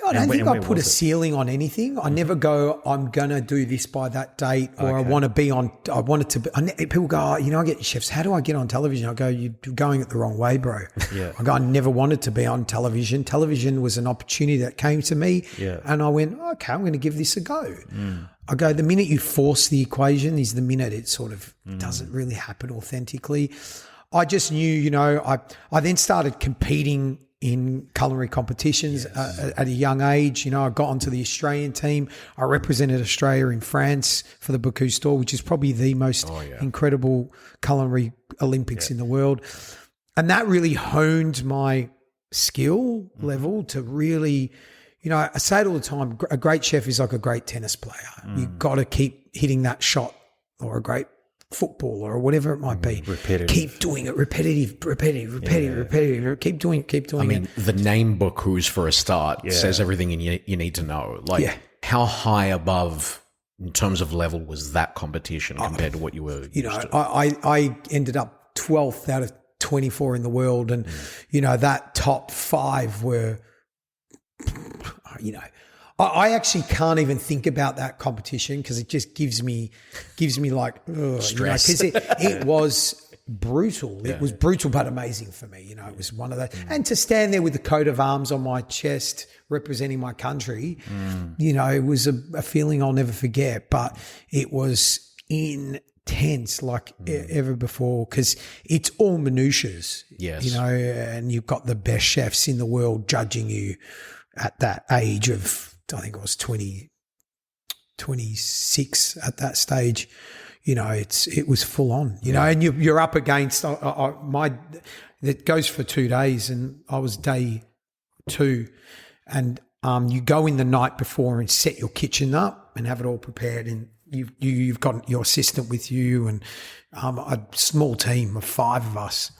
I don't think I when put a was it? ceiling on anything. I never go, I'm going to do this by that date, or I want to be on, I want it to be. People go, I get chefs, how do I get on television? I go, you're going it the wrong way, bro. Yeah. I go, I never wanted to be on television. Television was an opportunity that came to me. Yeah. And I went, okay, I'm going to give this a go. I go, the minute you force the equation is the minute it sort of doesn't really happen authentically. I just knew, I then started competing in culinary competitions at a young age. I got onto the Australian team. I represented Australia in France for the Bocuse d'Or, which is probably the most incredible culinary Olympics in the world. And that really honed my skill level to really, I say it all the time, a great chef is like a great tennis player. You've got to keep hitting that shot, or a great footballer or whatever it might be. Repetitive. Keep doing it. Repetitive. Keep doing it. I mean, the name Bocuse for a start says everything you need to know. Like, how high above in terms of level was that competition compared to what you were used to? I ended up 12th out of 24 in the world, and that top 5 were, I actually can't even think about that competition because it just gives me like stress. Because it was brutal. It was brutal but amazing for me. It was one of those. And to stand there with the coat of arms on my chest representing my country, it was a feeling I'll never forget. But it was intense like ever before, because it's all minutiae. Yes. And you've got the best chefs in the world judging you at that age of, I think I was 26 at that stage. It was full on, and you're up against it goes for 2 days, and I was day 2, and you go in the night before and set your kitchen up and have it all prepared, and you've got your assistant with you, and a small team of 5 of us.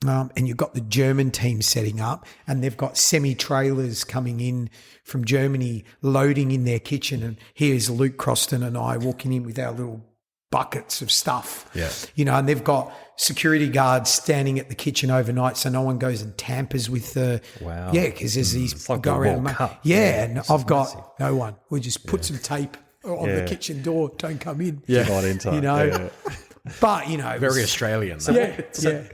And you've got the German team setting up, and they've got semi-trailers coming in from Germany loading in their kitchen. And here's Luke Croston and I walking in with our little buckets of stuff. Yeah. And they've got security guards standing at the kitchen overnight so no one goes and tampers with the... Wow. Yeah, because there's these It's like go the around... World Cup. And I've got no one. We just put some tape on the kitchen door. Don't come in. Not in time. But, Very Australian. So, though.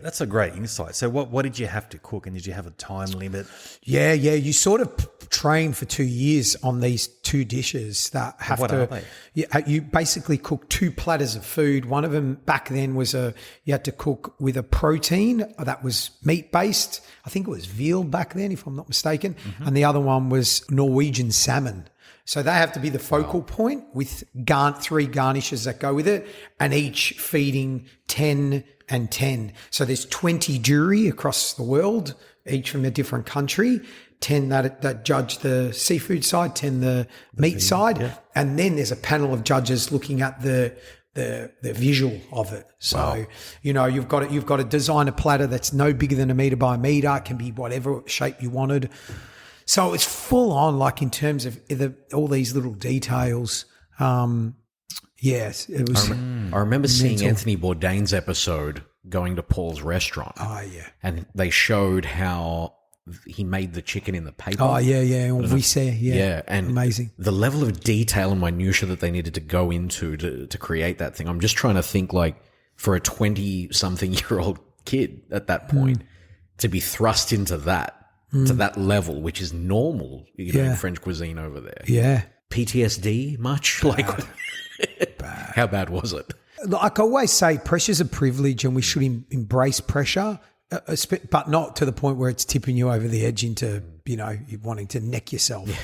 that's a great insight. So what did you have to cook, and did you have a time limit? Yeah. You sort of train for 2 years on these 2 dishes that have what are they? You basically cook 2 platters of food. One of them back then was you had to cook with a protein that was meat based. I think it was veal back then, if I'm not mistaken. And the other one was Norwegian salmon. So they have to be the focal point with 3 garnishes that go with it, and each feeding 10 and 10. So there's 20 jury across the world, each from a different country, 10 that judge the seafood side, 10 the meat side, and then there's a panel of judges looking at the visual of it. So, you've got to design a platter that's no bigger than 1 meter by 1 meter. It can be whatever shape you wanted. So it's full on, like in terms of all these little details. Yes, it was. I remember seeing Anthony Bourdain's episode going to Paul's restaurant. Oh, yeah. And they showed how he made the chicken in the paper. Oh, yeah. Yeah, and amazing. The level of detail and minutia that they needed to go into to create that thing. I'm just trying to think, like, for a 20-something-year-old kid at that point to be thrust into that. To that level, which is normal, in French cuisine over there. Yeah. PTSD much? Like, how bad was it? Like I always say, pressure's a privilege, and we should embrace pressure, but not to the point where it's tipping you over the edge into, you wanting to neck yourself. Yeah.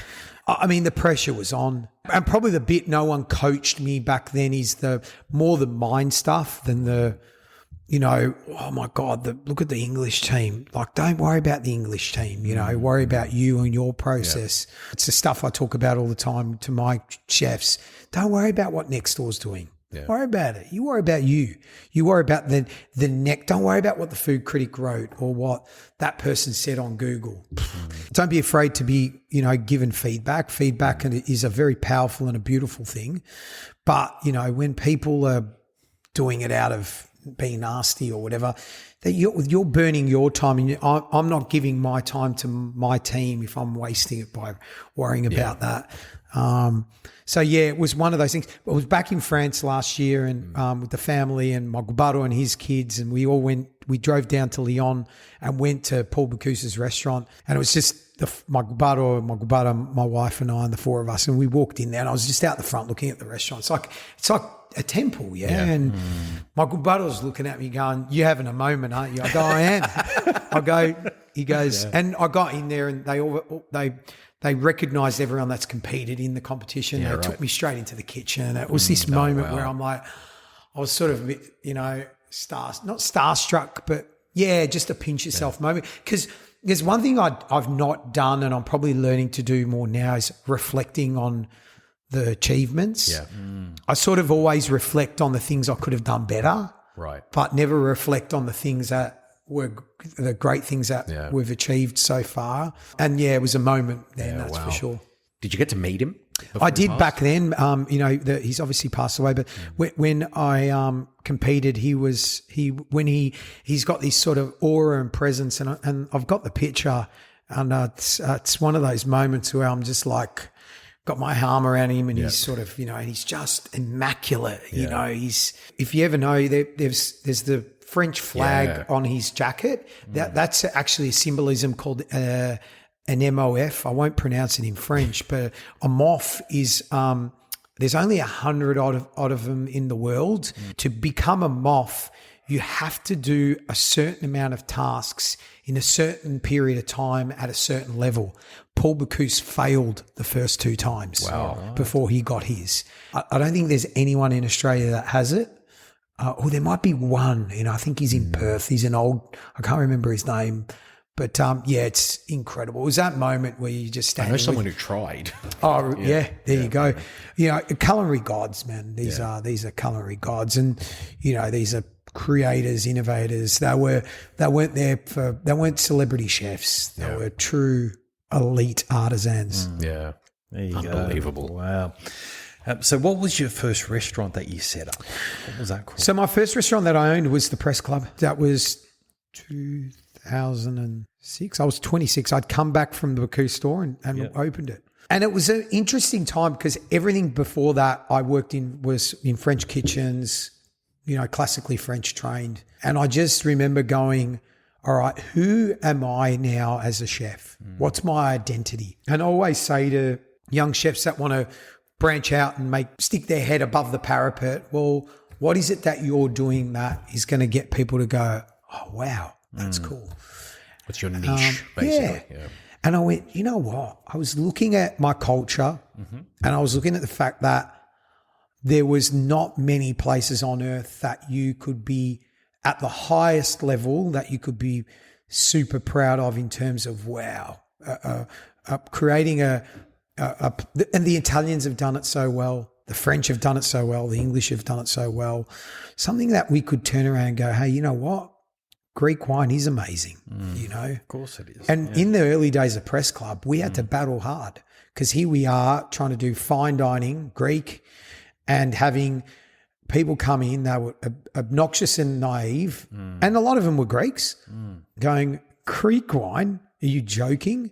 I mean, the pressure was on. And probably the bit no one coached me back then is more the mind stuff than the... oh my God, look at the English team. Like, don't worry about the English team, worry about you and your process. Yeah. It's the stuff I talk about all the time to my chefs. Don't worry about what next door's doing. Yeah. Worry about it. You worry about you. You worry about the neck. Don't worry about what the food critic wrote or what that person said on Google. Don't be afraid to be, given feedback. Feedback is a very powerful and a beautiful thing. But, when people are doing it out of being nasty or whatever, that you're burning your time, and I'm not giving my time to my team if I'm wasting it by worrying about that. So yeah, it was one of those things. I was back in France last year and with the family and my gubaro and his kids, and we drove down to Lyon and went to Paul Bocuse's restaurant, and it was just my gubaro, my wife and I and the four of us, and we walked in there and I was just out the front looking at the restaurant. It's like a temple, and my gubaro's looking at me going, "You having a moment, aren't you?" I go, "I am." He goes, and I got in there and they recognised everyone that's competed in the competition. They took me straight into the kitchen. It was this moment where I'm like, I was sort of, not starstruck, but yeah, just a pinch yourself moment. Because there's one thing I've not done, and I'm probably learning to do more now, is reflecting on the achievements. Yeah. I sort of always reflect on the things I could have done better, right? But never reflect on the things that were the great things that we've achieved so far. And yeah, it was a moment then, that's for sure. Did you get to meet him? I did back then. He's obviously passed away, but when I competed, he's got this sort of aura and presence, and I've got the picture, and it's one of those moments where I'm just like, got my arm around him, and he's sort of, and he's just immaculate. He's, if you ever know, there's the French flag on his jacket. That's actually a symbolism called an MOF. I won't pronounce it in French, but a MOF is there's only 100 odd of them in the world. To become a MOF, you have to do a certain amount of tasks in a certain period of time at a certain level. Paul Bocuse failed the first 2 times before he got his. I don't think there's anyone in Australia that has it. There might be one, I think he's in Perth. He's an old, I can't remember his name, but it's incredible. It was that moment where you just stand. I know someone who tried. Oh there you go. Culinary gods, man. These are culinary gods, and these are creators, innovators. They weren't celebrity chefs. They were true elite artisans. There you Unbelievable. Go. Wow. So what was your first restaurant that you set up? What was that called? So my first restaurant that I owned was the Press Club. That was 2006. I was 26. I'd come back from the Bocuse store and opened it. And it was an interesting time because everything before that I worked in was in French kitchens, classically French trained. And I just remember going, all right, who am I now as a chef? What's my identity? And I always say to young chefs that want to branch out and stick their head above the parapet, well, what is it that you're doing that is going to get people to go, oh, wow, that's cool. What's your niche, basically? Yeah. And I went, you know what? I was looking at my culture and I was looking at the fact that there was not many places on earth that you could be at the highest level that you could be super proud of in terms of, wow, creating and the Italians have done it so well. The French have done it so well. The English have done it so well. Something that we could turn around and go, hey, you know what? Greek wine is amazing, Of course it is. And in the early days of Press Club, we had to battle hard because here we are trying to do fine dining, Greek, and having people come in that were obnoxious and naive, and a lot of them were Greeks, going, Greek wine? Are you joking?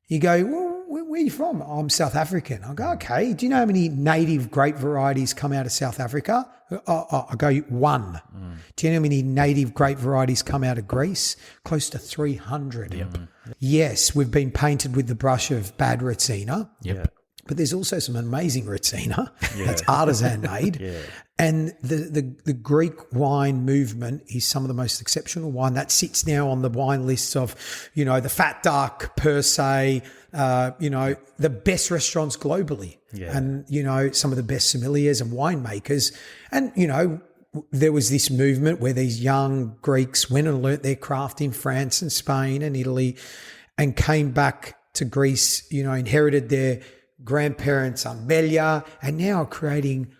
You go, well, where are you from? Oh, I'm South African. I go, okay. Do you know how many native grape varieties come out of South Africa? I go, 1. Do you know how many native grape varieties come out of Greece? Close to 300. Yep. Yes, we've been painted with the brush of bad Retsina. Yep. But there's also some amazing Retsina that's artisan made. And the Greek wine movement is some of the most exceptional wine that sits now on the wine lists of, the Fat Duck, Per Se, the best restaurants globally. And, some of the best sommeliers and winemakers. And, there was this movement where these young Greeks went and learnt their craft in France and Spain and Italy and came back to Greece, inherited their grandparents' Amelia, and now are creating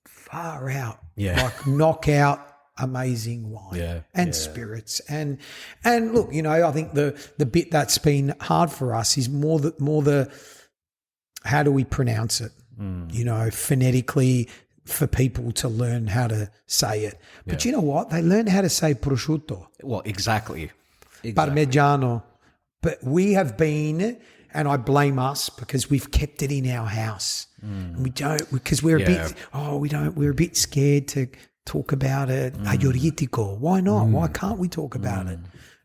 far out, like knockout amazing wine and spirits. And look, I think the bit that's been hard for us is more the how do we pronounce it? Phonetically, for people to learn how to say it. But you know what? They learned how to say prosciutto, Well, exactly. parmigiano. But we have been, and I blame us because we've kept it in our house. And we don't, because we're we're a bit scared to talk about it. Aioritico. Why not? Why can't we talk about it?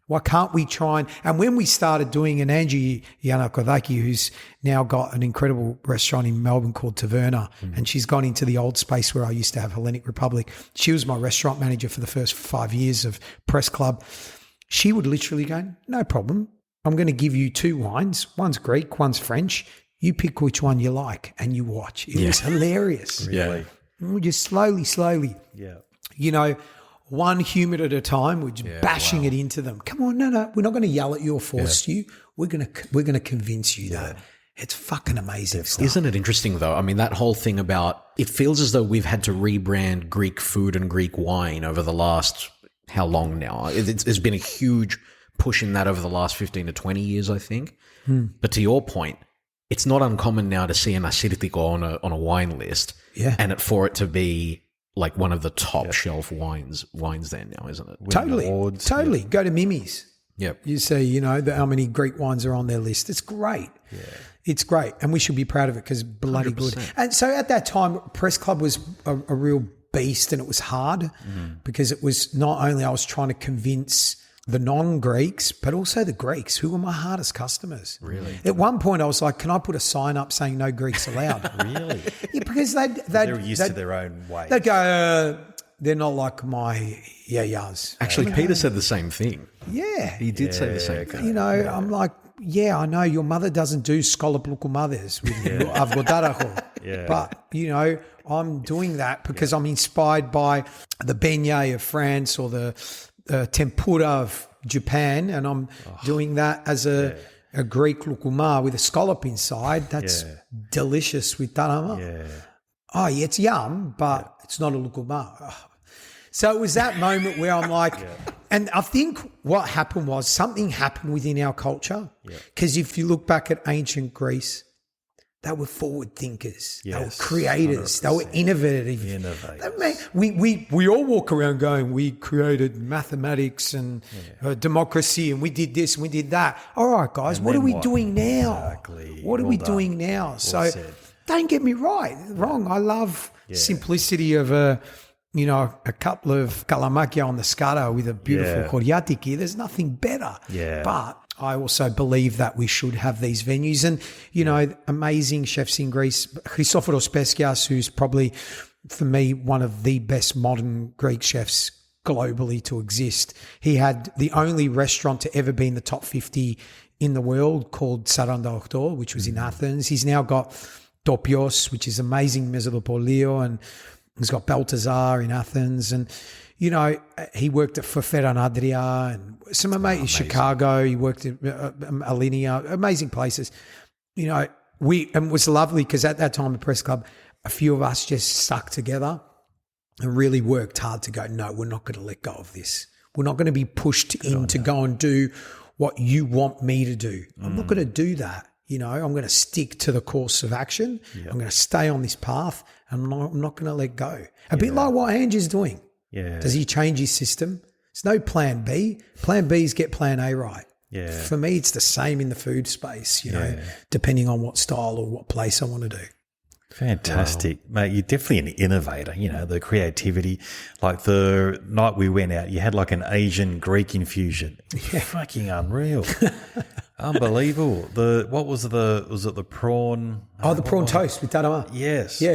Why can't we try and when we started doing, and Angie Yanakodaki, who's now got an incredible restaurant in Melbourne called Taverna, and she's gone into the old space where I used to have Hellenic Republic. She was my restaurant manager for the first 5 years of Press Club. She would literally go, no problem. I'm going to give you 2 wines. One's Greek, one's French. You pick which one you like and you watch. It was hilarious. Really? We just slowly. Yeah. You know, one human at a time, we're just bashing it into them. Come on, no, we're not going to yell at you or force you. We're going to convince you that it's fucking amazing stuff. Isn't it interesting though? I mean, that whole thing about, it feels as though we've had to rebrand Greek food and Greek wine over the last, how long now? There's been a huge push in that over the last 15 to 20 years, I think. But to your point, it's not uncommon now to see an Assyrtiko on a wine list, and for it to be like one of the top shelf wines there now, isn't it? Totally. Go to Mimi's. Yep. You see, how many Greek wines are on their list. It's great. Yeah. It's great. And we should be proud of it because bloody 100%. Good. And so at that time, Press Club was a real beast, and it was hard because it was not only I was trying to convince the non-Greeks, but also the Greeks, who were my hardest customers. Really? At one point, I was like, can I put a sign up saying no Greeks allowed? Really? Yeah, because they're used to their own way. They'd go, they're not like my yayas. Actually, Peter said the same thing. Yeah. He did say the same thing. I'm like, I know your mother doesn't do skolopluku mothers with avgodarajo. But, I'm doing that because I'm inspired by the beignet of France or the tempura of Japan, and I'm doing that as a Greek lukuma with a scallop inside. That's delicious with tarama. Yeah. Oh, yeah, it's yum, but it's not a lukuma. Oh. So it was that moment where I'm like, and I think what happened was something happened within our culture. Because if you look back at ancient Greece, they were forward thinkers. Yes, they were creators. 100%. They were innovative. We all walk around going, we created mathematics and democracy, and we did this and we did that. All right, guys, what are we doing now? Exactly. What are we doing now? So don't get me wrong. I love simplicity of a couple of kalamaki on the scada with a beautiful koriatiki. There's nothing better. Yeah. But I also believe that we should have these venues, and amazing chefs in Greece. Christoforos Peskias, who's probably for me one of the best modern Greek chefs globally to exist. He had the only restaurant to ever be in the top 50 in the world called Saranda, which was in Athens. He's now got Topios, which is amazing Mesopotamia, and he's got Baltazar in Athens, and he worked at Ferran Adria and some amazing Chicago. He worked at Alinea, amazing places. And it was lovely because at that time at Press Club, a few of us just stuck together and really worked hard to go, no, we're not going to let go of this. We're not going to be pushed in to go and do what you want me to do. I'm not going to do that. I'm going to stick to the course of action. Yep. I'm going to stay on this path, and I'm not going to let go. A bit like what Angie's doing. Yeah. Does he change his system? There's no plan B. Plan B is get plan A right. Yeah. For me, it's the same in the food space, depending on what style or what place I want to do. Fantastic. Mate, you're definitely an innovator, the creativity. Like the night we went out, you had like an Asian Greek infusion. Yeah. Fucking unreal. Unbelievable. Was it the prawn? Oh, the prawn toast with tarama. Yes. Yeah.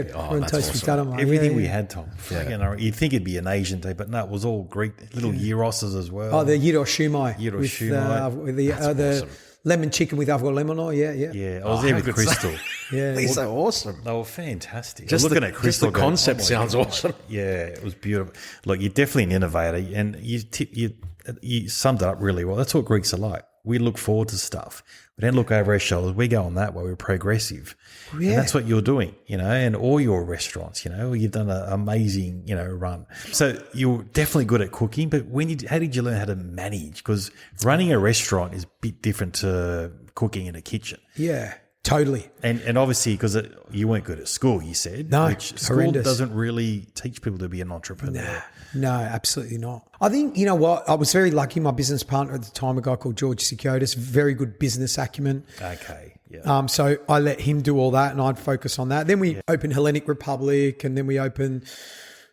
Prawn toast with tarama. Everything we had, Tom. Yeah. You'd think it'd be an Asian day, but no, it was all Greek, little gyros as well. Oh, the gyros shumai. With the awesome. Lemon chicken with avocado lemon oil, Yeah, I was there with Crystal. These are awesome. They were fantastic. Just looking at Crystal, just the concept sounds awesome. Yeah, it was beautiful. Look, you're definitely an innovator, and you summed it up really well. That's what Greeks are like. We look forward to stuff. We don't look over our shoulders. We go on that way. We're progressive. Yeah. And that's what you're doing, and all your restaurants, you've done an amazing, run. So you're definitely good at cooking, but how did you learn how to manage? Because running a restaurant is a bit different to cooking in a kitchen. Yeah. totally. And obviously, because you weren't good at school, you said. No, which school horrendous. doesn't really teach people to be an entrepreneur. No, absolutely not. I think, you know what, I was very lucky. My business partner at the time, a guy called George Sikiotis, very good business acumen. Okay, yeah. So I let him do all that and I'd focus on that. Then we opened Hellenic Republic, and then we opened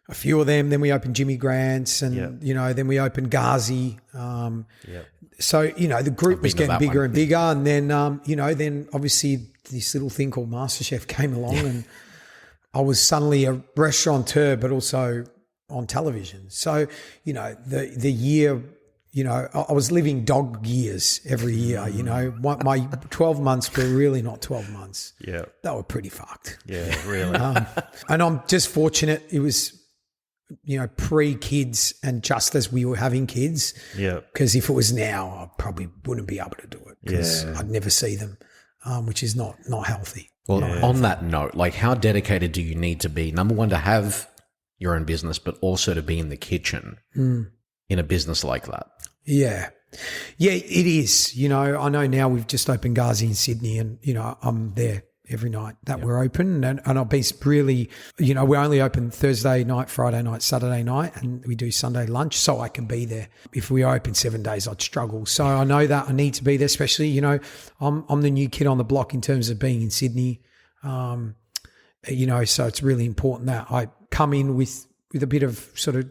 a few of them. Then we opened Jimmy Grant's, and, you know, then we opened Ghazi. So, you know, the group was getting bigger and bigger. And then, you know, then obviously this little thing called Masterchef came along and I was suddenly a restaurateur, but also on television. So, you know, the year, you know, I was living dog years every year, you know. My 12 months were really not 12 months. Yeah. They were pretty fucked. Yeah, really. And I'm just fortunate it was, you know, pre-kids and just as we were having kids. Yeah. Because if it was now, I probably wouldn't be able to do it because I'd never see them, which is not healthy. Well, on that note, like, how dedicated do you need to be, number one, to have your own business, but also to be in the kitchen in a business like that? Yeah. Yeah, it is. You know, I know now we've just opened Ghazi in Sydney and, you know, I'm there every night that we're open. And I'll be really, you know, we're only open Thursday night, Friday night, Saturday night, and we do Sunday lunch so I can be there. If we are open 7 days, I'd struggle. So I know that I need to be there, especially, you know, I'm the new kid on the block in terms of being in Sydney. You know, so it's really important that I come in with a bit of sort of,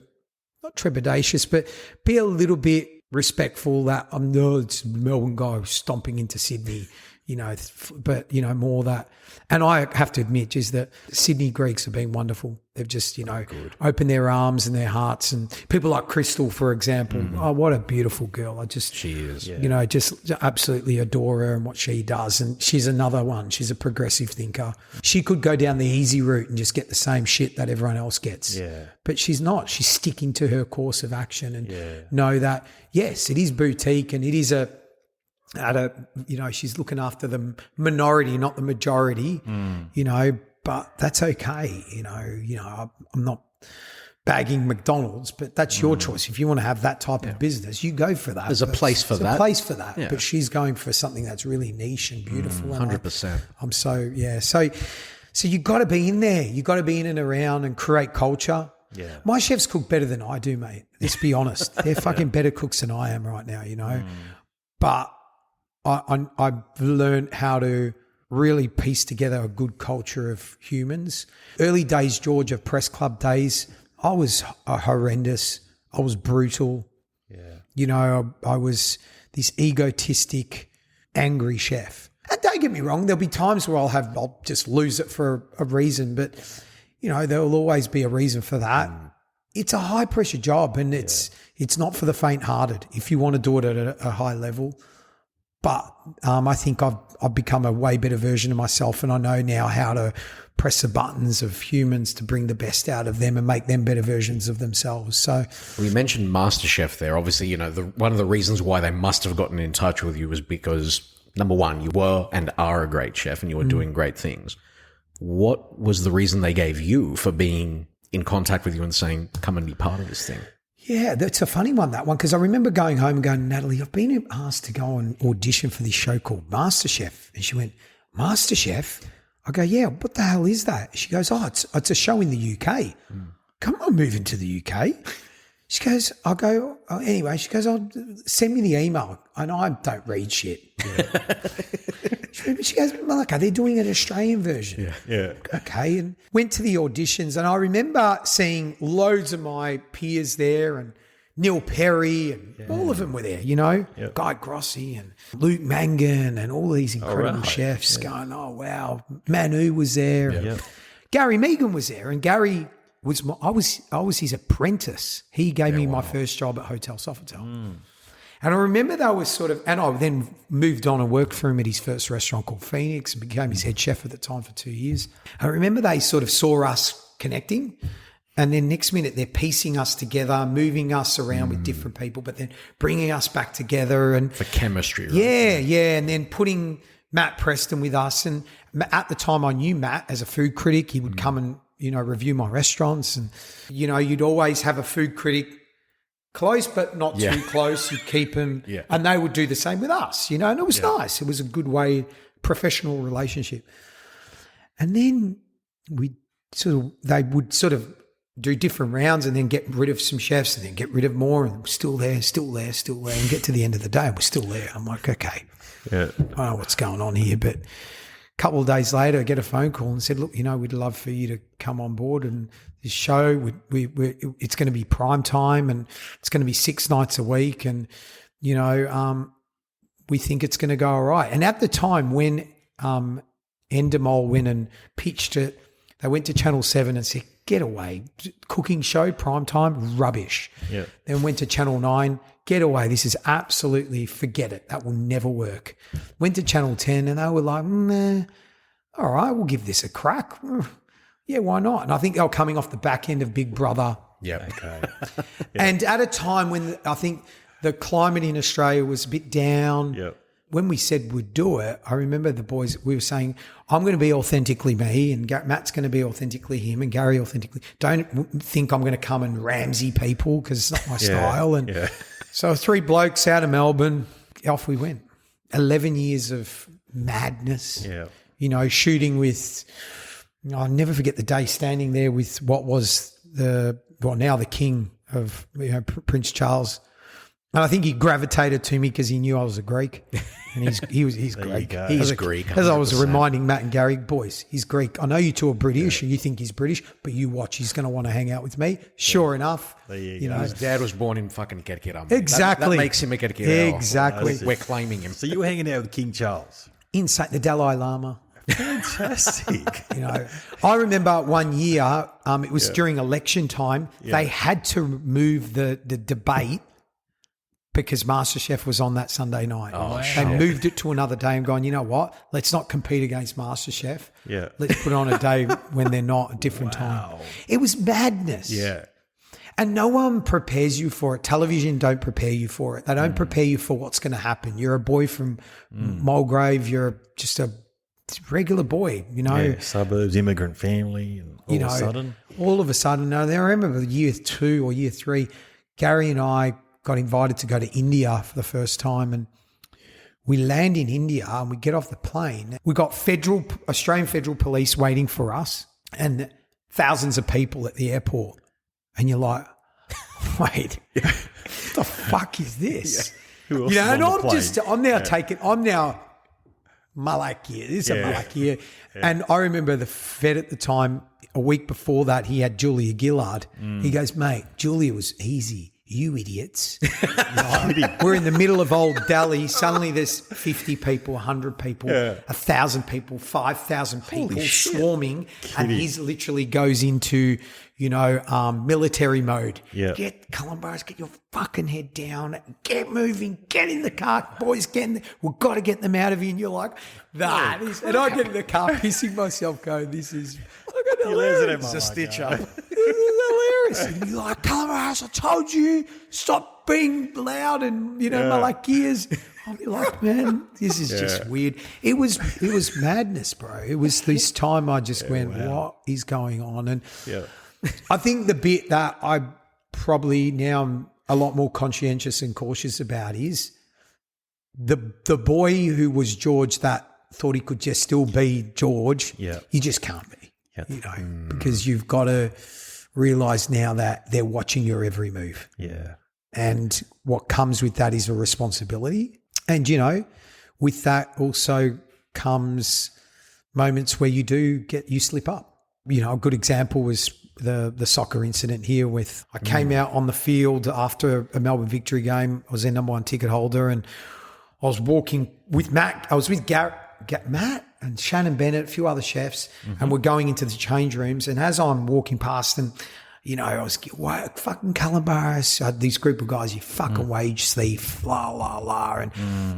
not trepidatious, but be a little bit respectful that I'm it's a Melbourne guy stomping into Sydney, you know, but, you know, more that. And I have to admit is that Sydney Greeks have been wonderful. They've just, you know, opened their arms and their hearts. And people like Crystal, for example, oh, what a beautiful girl. She is. You know, just absolutely adore her and what she does. And she's another one. She's a progressive thinker. She could go down the easy route and just get the same shit that everyone else gets. Yeah. But she's not. She's sticking to her course of action and know that, yes, it is boutique and it is you know, she's looking after the minority, not the majority, you know, but that's okay. You know, I'm not bagging McDonald's, but that's your choice. If you want to have that type of business, you go for that. There's a place for that. There's a place for that. Yeah. But she's going for something that's really niche and beautiful. 100%. I'm so, So you got to be in there. You got to be in and around and create culture. Yeah. My chefs cook better than I do, mate. Let's be honest. They're fucking better cooks than I am right now, you know. But I've learned how to really piece together a good culture of humans. Early days, George, of press club days, I was horrendous. I was brutal. Yeah. You know, I was this egotistic, angry chef. And don't get me wrong, there'll be times where I'll just lose it for a reason, but, you know, there will always be a reason for that. It's a high pressure job and it's not for the faint hearted if you want to do it at a high level. But I think I've become a way better version of myself and I know now how to press the buttons of humans to bring the best out of them and make them better versions of themselves. So we mentioned Masterchef there. Obviously, you know, one of the reasons why they must have gotten in touch with you was because, number one, you were and are a great chef and you were doing great things. What was the reason they gave you for being in contact with you and saying, come and be part of this thing? Yeah, that's a funny one, that one, because I remember going home and going, Natalie, I've been asked to go and audition for this show called Masterchef. And she went, Masterchef? I go, yeah, what the hell is that? She goes, it's a show in the UK. Come on, moving to the UK. She goes, I go, anyway, she goes, send me the email. And I don't read shit. She goes, Malaka, they're doing an Australian version. Yeah. Okay. And went to the auditions. And I remember seeing loads of my peers there and Neil Perry and all of them were there, you know, Guy Grossi and Luke Mangan and all these incredible chefs going, oh, wow. Manu was there. Gary Megan was there. And Gary was I was his apprentice. He gave me my first job at Hotel Sofitel. And I remember that was sort of, and I then moved on and worked for him at his first restaurant called Phoenix and became his head chef at the time for 2 years. I remember they sort of saw us connecting and then next minute they're piecing us together, moving us around with different people, but then bringing us back together. And for chemistry, right? Yeah. And then putting Matt Preston with us. And at the time I knew Matt as a food critic. He would come and, you know, review my restaurants. And, you know, you'd always have a food critic close, but not too close. You'd keep them, and they would do the same with us, you know, and it was nice. It was a good way, professional relationship. And then they would sort of do different rounds and then get rid of some chefs and then get rid of more, and we're still there, and get to the end of the day and we're still there. I'm like, okay, I don't know what's going on here. But a couple of days later, I get a phone call and said, look, we'd love for you to come on board, and this show, it's going to be prime time and it's going to be 6 nights a week, and, we think it's going to go all right. And at the time when Endemol went and pitched it, they went to Channel 7 and said, get away, cooking show, prime time, rubbish. Yeah. Then went to Channel 9, get away, this is absolutely, forget it, that will never work. Went to Channel 10 and they were like, all right, we'll give this a crack. Yeah, why not? And I think they were coming off the back end of Big Brother. Yeah. Okay. And at a time when I think the climate in Australia was a bit down. Yep. When we said we'd do it, I remember the boys, we were saying, I'm going to be authentically me and Matt's going to be authentically him and Gary authentically. Don't think I'm going to come and Ramsey people because it's not my style. And so 3 blokes out of Melbourne, off we went. 11 years of madness, shooting with, I'll never forget the day standing there with what was now the king of Prince Charles. And I think he gravitated to me because he knew I was a Greek, and he's Greek. He's Greek. As I was reminding Matt and Gary, boys, he's Greek. I know you two are British, and you think he's British, but you watch, he's going to want to hang out with me. Sure enough, his dad was born in fucking Kerkiram. Exactly, that makes him a Kerkiram. Exactly, we're claiming him. So you were hanging out with King Charles, inside the Dalai Lama. Fantastic. I remember one year, it was during election time. They had to move the debate because Masterchef was on that Sunday night. They moved it to another day and gone, you know what? Let's not compete against Masterchef. Yeah. Let's put it on a day when they're not, a different time. It was madness. Yeah. And no one prepares you for it. Television don't prepare you for it. They don't prepare you for what's going to happen. You're a boy from Mulgrave. You're just a regular boy, suburbs, immigrant family, and all of a sudden. I remember year 2 or year 3, Gary and I got invited to go to India for the first time, and we land in India and we get off the plane. We got Australian Federal Police waiting for us and thousands of people at the airport, and you're like, wait, what the fuck is this? Who else is on the plane? I'm now Malakia. This is a Malakia. And I remember the Fed at the time, a week before that, he had Julia Gillard. He goes, mate, Julia was easy. You idiots. We're in the middle of Old Delhi. Suddenly there's 50 people, 100 people, 1,000 people, 5,000 people swarming. And he literally goes into, military mode. Yeah. Get Calombaris, get your fucking head down. Get moving. Get in the car. Boys, get in there. We've got to get them out of here. And you're like, nah. And I get in the car pissing myself going, this is hilarious. It's a stitch up. Hilarious. And you're like, Calombaris, I told you, stop being loud and, Malakias. I'll be like, man, this is just weird. It was madness, bro. It was this time I just went, what is going on? And I think the bit that I probably now am a lot more conscientious and cautious about is the boy who was George that thought he could just still be George. Yeah. You just can't be, because you've got to realise now that they're watching your every move. Yeah. And what comes with that is a responsibility. And, with that also comes moments where you slip up. A good example was the soccer incident here with, I came out on the field after a Melbourne Victory game. I was their number 1 ticket holder, and I was walking with Matt. I was with Matt and Shannon Bennett, a few other chefs, and we're going into the change rooms. And as I'm walking past them, I was, fucking Calombaris, I had this group of guys, you fucking wage thief, la, la, la. And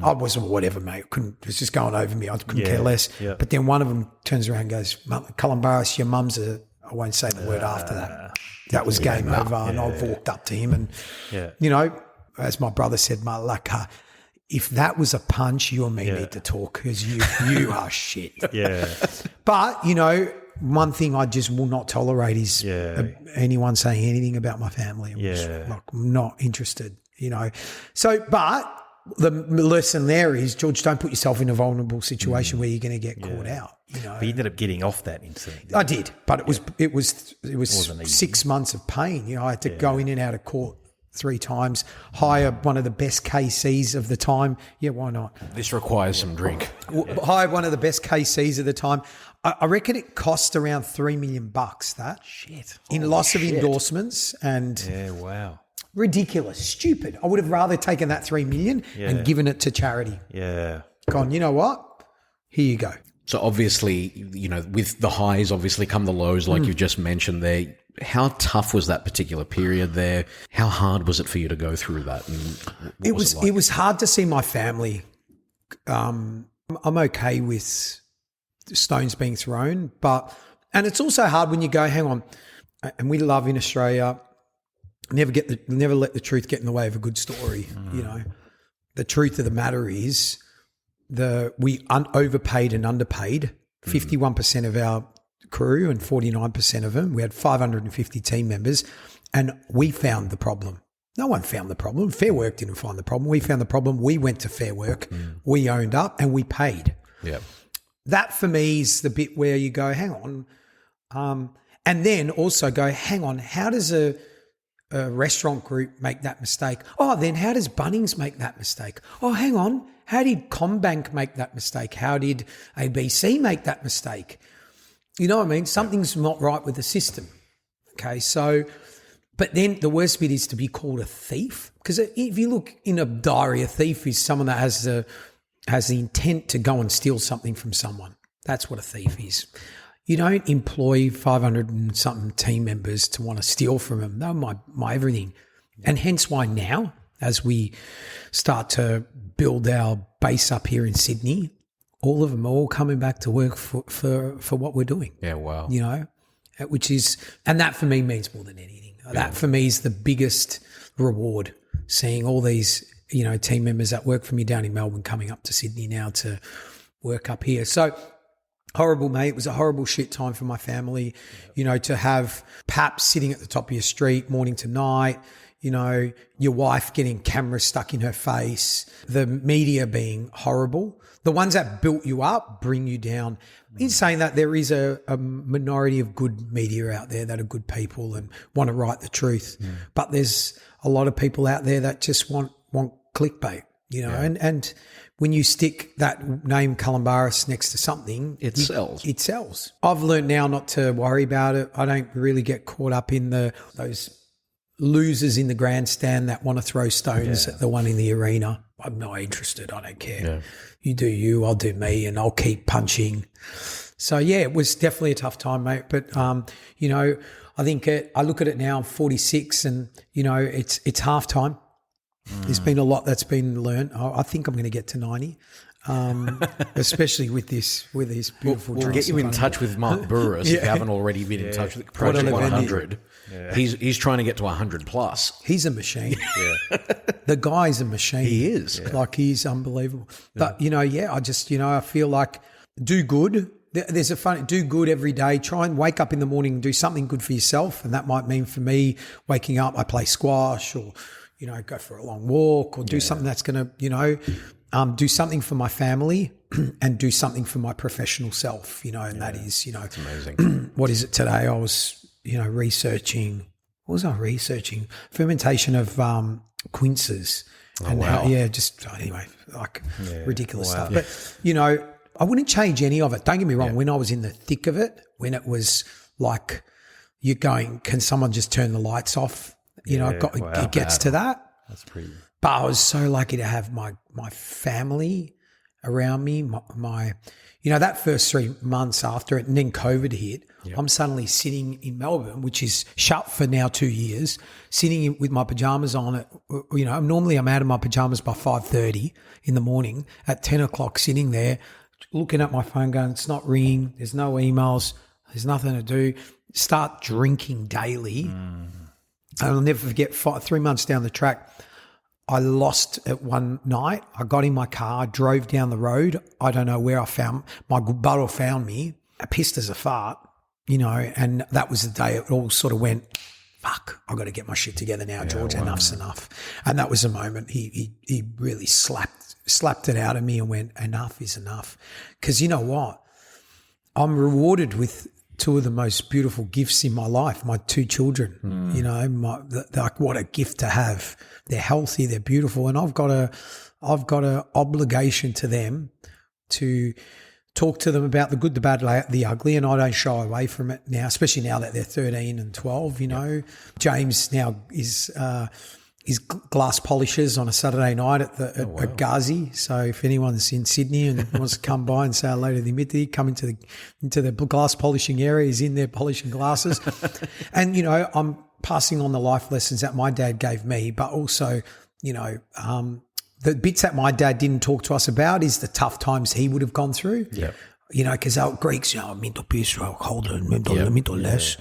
I wasn't whatever, mate. It was just going over me. I couldn't care less. Yeah. But then one of them turns around and goes, Calombaris, your mum's I won't say the word after that. That was game over. And I've walked up to him and, as my brother said, Malaka, if that was a punch, you and me need to talk because you are shit. Yeah. But, one thing I just will not tolerate is anyone saying anything about my family. I'm not interested, So, but the lesson there is, George, don't put yourself in a vulnerable situation where you're going to get caught out. You know, But you ended up getting off that incident. I did, but it was Wasn't easy. 6 months of pain. You know, I had to go in and out of court 3 times, hire one of the best KCs of the time. Yeah, why not? This requires some drink. Hire one of the best KCs of the time. I reckon it cost around $3 million. That Shit. in loss of endorsements and Yeah, wow. ridiculous, stupid. I would have rather taken that $3 million and given it to charity. Yeah. Gone. You know what? Here you go. So obviously, you know, with the highs, obviously come the lows, like you've just mentioned there. How tough was that particular period there? How hard was it for you to go through that? And what It was like? it was hard to see my family. I'm okay with stones being thrown, and it's also hard when you go, hang on, and we love in Australia, never let the truth get in the way of a good story. You know, the truth of the matter is we overpaid and underpaid 51% of our crew and 49% of them. We had 550 team members, and we found the problem. No one found the problem. Fair Work didn't find the problem. We found the problem. We went to Fair Work. We owned up and we paid. Yeah. That for me is the bit where you go, hang on. And then also go, hang on, how does a restaurant group make that mistake? Oh, then how does Bunnings make that mistake? Oh, hang on, how did Combank make that mistake? How did ABC make that mistake? You know what I mean? Something's not right with the system. Okay, so, but then the worst bit is to be called a thief. Because if you look in a diary, a thief is someone that has the intent to go and steal something from someone. That's what a thief is. You don't employ 500 and something team members to want to steal from them. They're my everything. And hence why now, as we start to build our base up here in Sydney, all of them are all coming back to work for what we're doing. Yeah, wow. You know, which is, and that for me means more than anything. That for me is the biggest reward, seeing all these, you know, team members that work for me down in Melbourne coming up to Sydney now to work up here. So horrible, mate. It was a horrible shit time for my family, you know, to have Paps sitting at the top of your street morning to night, you know, your wife getting cameras stuck in her face, the media being horrible. The ones that built you up bring you down. In saying that, there is a minority of good media out there that are good people and want to write the truth. But there's a lot of people out there that just want clickbait, you know, and when you stick that name Calombaris next to something, It sells. It sells. I've learned now not to worry about it. I don't really get caught up in those losers in the grandstand that want to throw stones at the one in the arena. I'm not interested. I don't care. Yeah. You do you, I'll do me, and I'll keep punching. So, yeah, it was definitely a tough time, mate. But, you know, I think I look at it now, I'm 46, and, you know, it's half time. There's been a lot that's been learned. I think I'm going to get to 90, especially with this beautiful We'll dress get you in front of touch with Mark Burris if you haven't already been in touch with Project 100. He's trying to get to 100 plus. He's a machine. The guy's a machine. He is. Like, he's unbelievable. But, you know, I just, you know, I feel like do good. There's do good every day. Try and wake up in the morning and do something good for yourself. And that might mean for me, waking up, I play squash or, you know, go for a long walk or do something that's going to, you know, do something for my family and do something for my professional self, you know, and that is, you know, It's amazing. what is it today? I was, you know, researching, what was I researching? Fermentation of quinces. And wow. just anyway, like ridiculous stuff. But, you know, I wouldn't change any of it. Don't get me wrong. When I was in the thick of it, when it was like you're going, can someone just turn the lights off? You know, it gets to that. That's pretty. But I was so lucky to have my family around me, my you know, that first 3 months after it, and then COVID hit, I'm suddenly sitting in Melbourne, which is shut for now 2 years, sitting with my pajamas on. You know, normally I'm out of my pajamas by 5:30 in the morning. At 10 o'clock, sitting there, looking at my phone going, it's not ringing, there's no emails, there's nothing to do. Start drinking daily. I'll never forget, 3 months down the track, I lost it one night. I got in my car, drove down the road. I don't know where I found, my butler found me, pissed as a fart, you know, and that was the day it all sort of went fuck, I've got to get my shit together now, George. Enough's enough. And that was the moment he really slapped it out of me and went, enough is enough. Because you know what? I'm rewarded with two of the most beautiful gifts in my life, my two children. You know, like what a gift to have. They're healthy, they're beautiful, and I've got a obligation to them to talk to them about the good, the bad, the ugly, and I don't shy away from it now, especially now that they're 13 and 12, you know. James now is glass polishers on a Saturday night at Ghazi. So if anyone's in Sydney and wants to come by and say hello to the Mitty, come into the glass polishing area. He's in there polishing glasses. And, you know, I'm passing on the life lessons that my dad gave me, but also, you know, the bits that my dad didn't talk to us about is the tough times he would have gone through. Yeah. You know, because our Greeks, you know, mental peace, holder, mental less.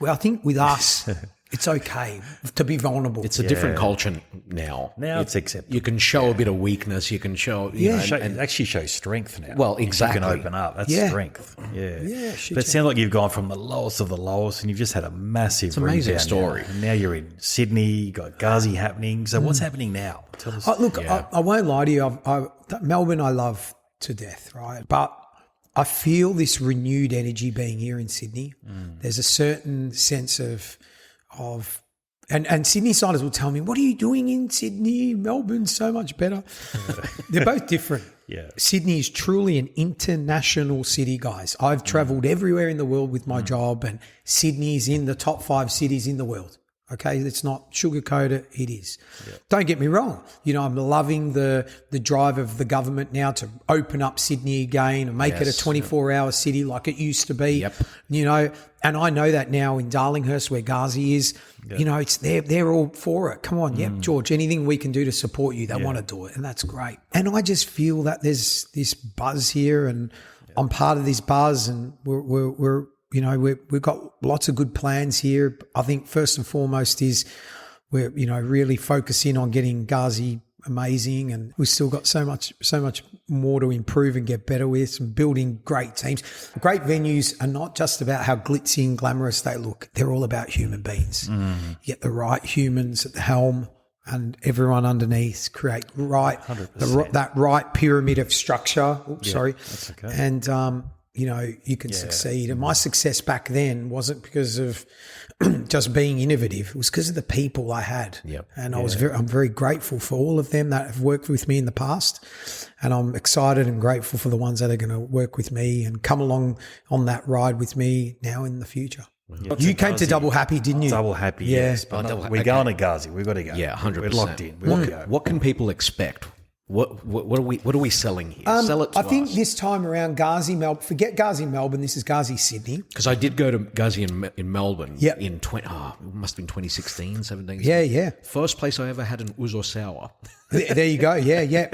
Well, I think with us, it's okay to be vulnerable. It's a different culture now. Now it's acceptable. You can show a bit of weakness. You can show, you know, and actually show strength now. Well, exactly. You can open up. That's strength. Yeah. But it sounds like you've gone from the lowest of the lowest and you've just had a massive It's an amazing story. Now. And now you're in Sydney, you got Ghazi happening. So what's happening now? Tell us. I won't lie to you. Melbourne I love to death, right? But I feel this renewed energy being here in Sydney. There's a certain sense of and Sydney siders will tell me, what are you doing in Sydney? Melbourne's so much better. They're both different. Yeah. Sydney is truly an international city, guys. I've travelled everywhere in the world with my job, and Sydney is in the top 5 cities in the world. Okay, let's not sugarcoat it. It is. Yeah. Don't get me wrong. You know, I'm loving the drive of the government now to open up Sydney again and make it a 24-hour city like it used to be. Yep. You know, and I know that now in Darlinghurst where Ghazi is, you know, it's they're all for it. Come on, George, anything we can do to support you, they want to do it, and that's great. And I just feel that there's this buzz here, and I'm part of this buzz, and we're you know, we've got lots of good plans here. I think first and foremost is we're, you know, really focusing on getting Ghazi amazing, and we've still got so much more to improve and get better with, and building great teams. Great venues are not just about how glitzy and glamorous they look. They're all about human beings. You get the right humans at the helm and everyone underneath, create that right pyramid of structure. Oops, sorry. That's okay. And, you know, you can succeed. And my success back then wasn't because of just being innovative. It was because of the people I had. Yep. And I'm very grateful for all of them that have worked with me in the past. And I'm excited and grateful for the ones that are going to work with me and come along on that ride with me now in the future. You came to Double Happy, didn't you? Double Happy, yes. But we're going to Ghazi. We've got to go. Yeah, 100%. We're locked in. What can people expect? What are we selling here? Sell it to us. I think this time around Ghazi, Melbourne, forget Ghazi Melbourne, this is Ghazi Sydney. Because I did go to Ghazi in Melbourne in it must have been 2016, 17. Yeah. First place I ever had an Ouzo sour. There you go. Yeah.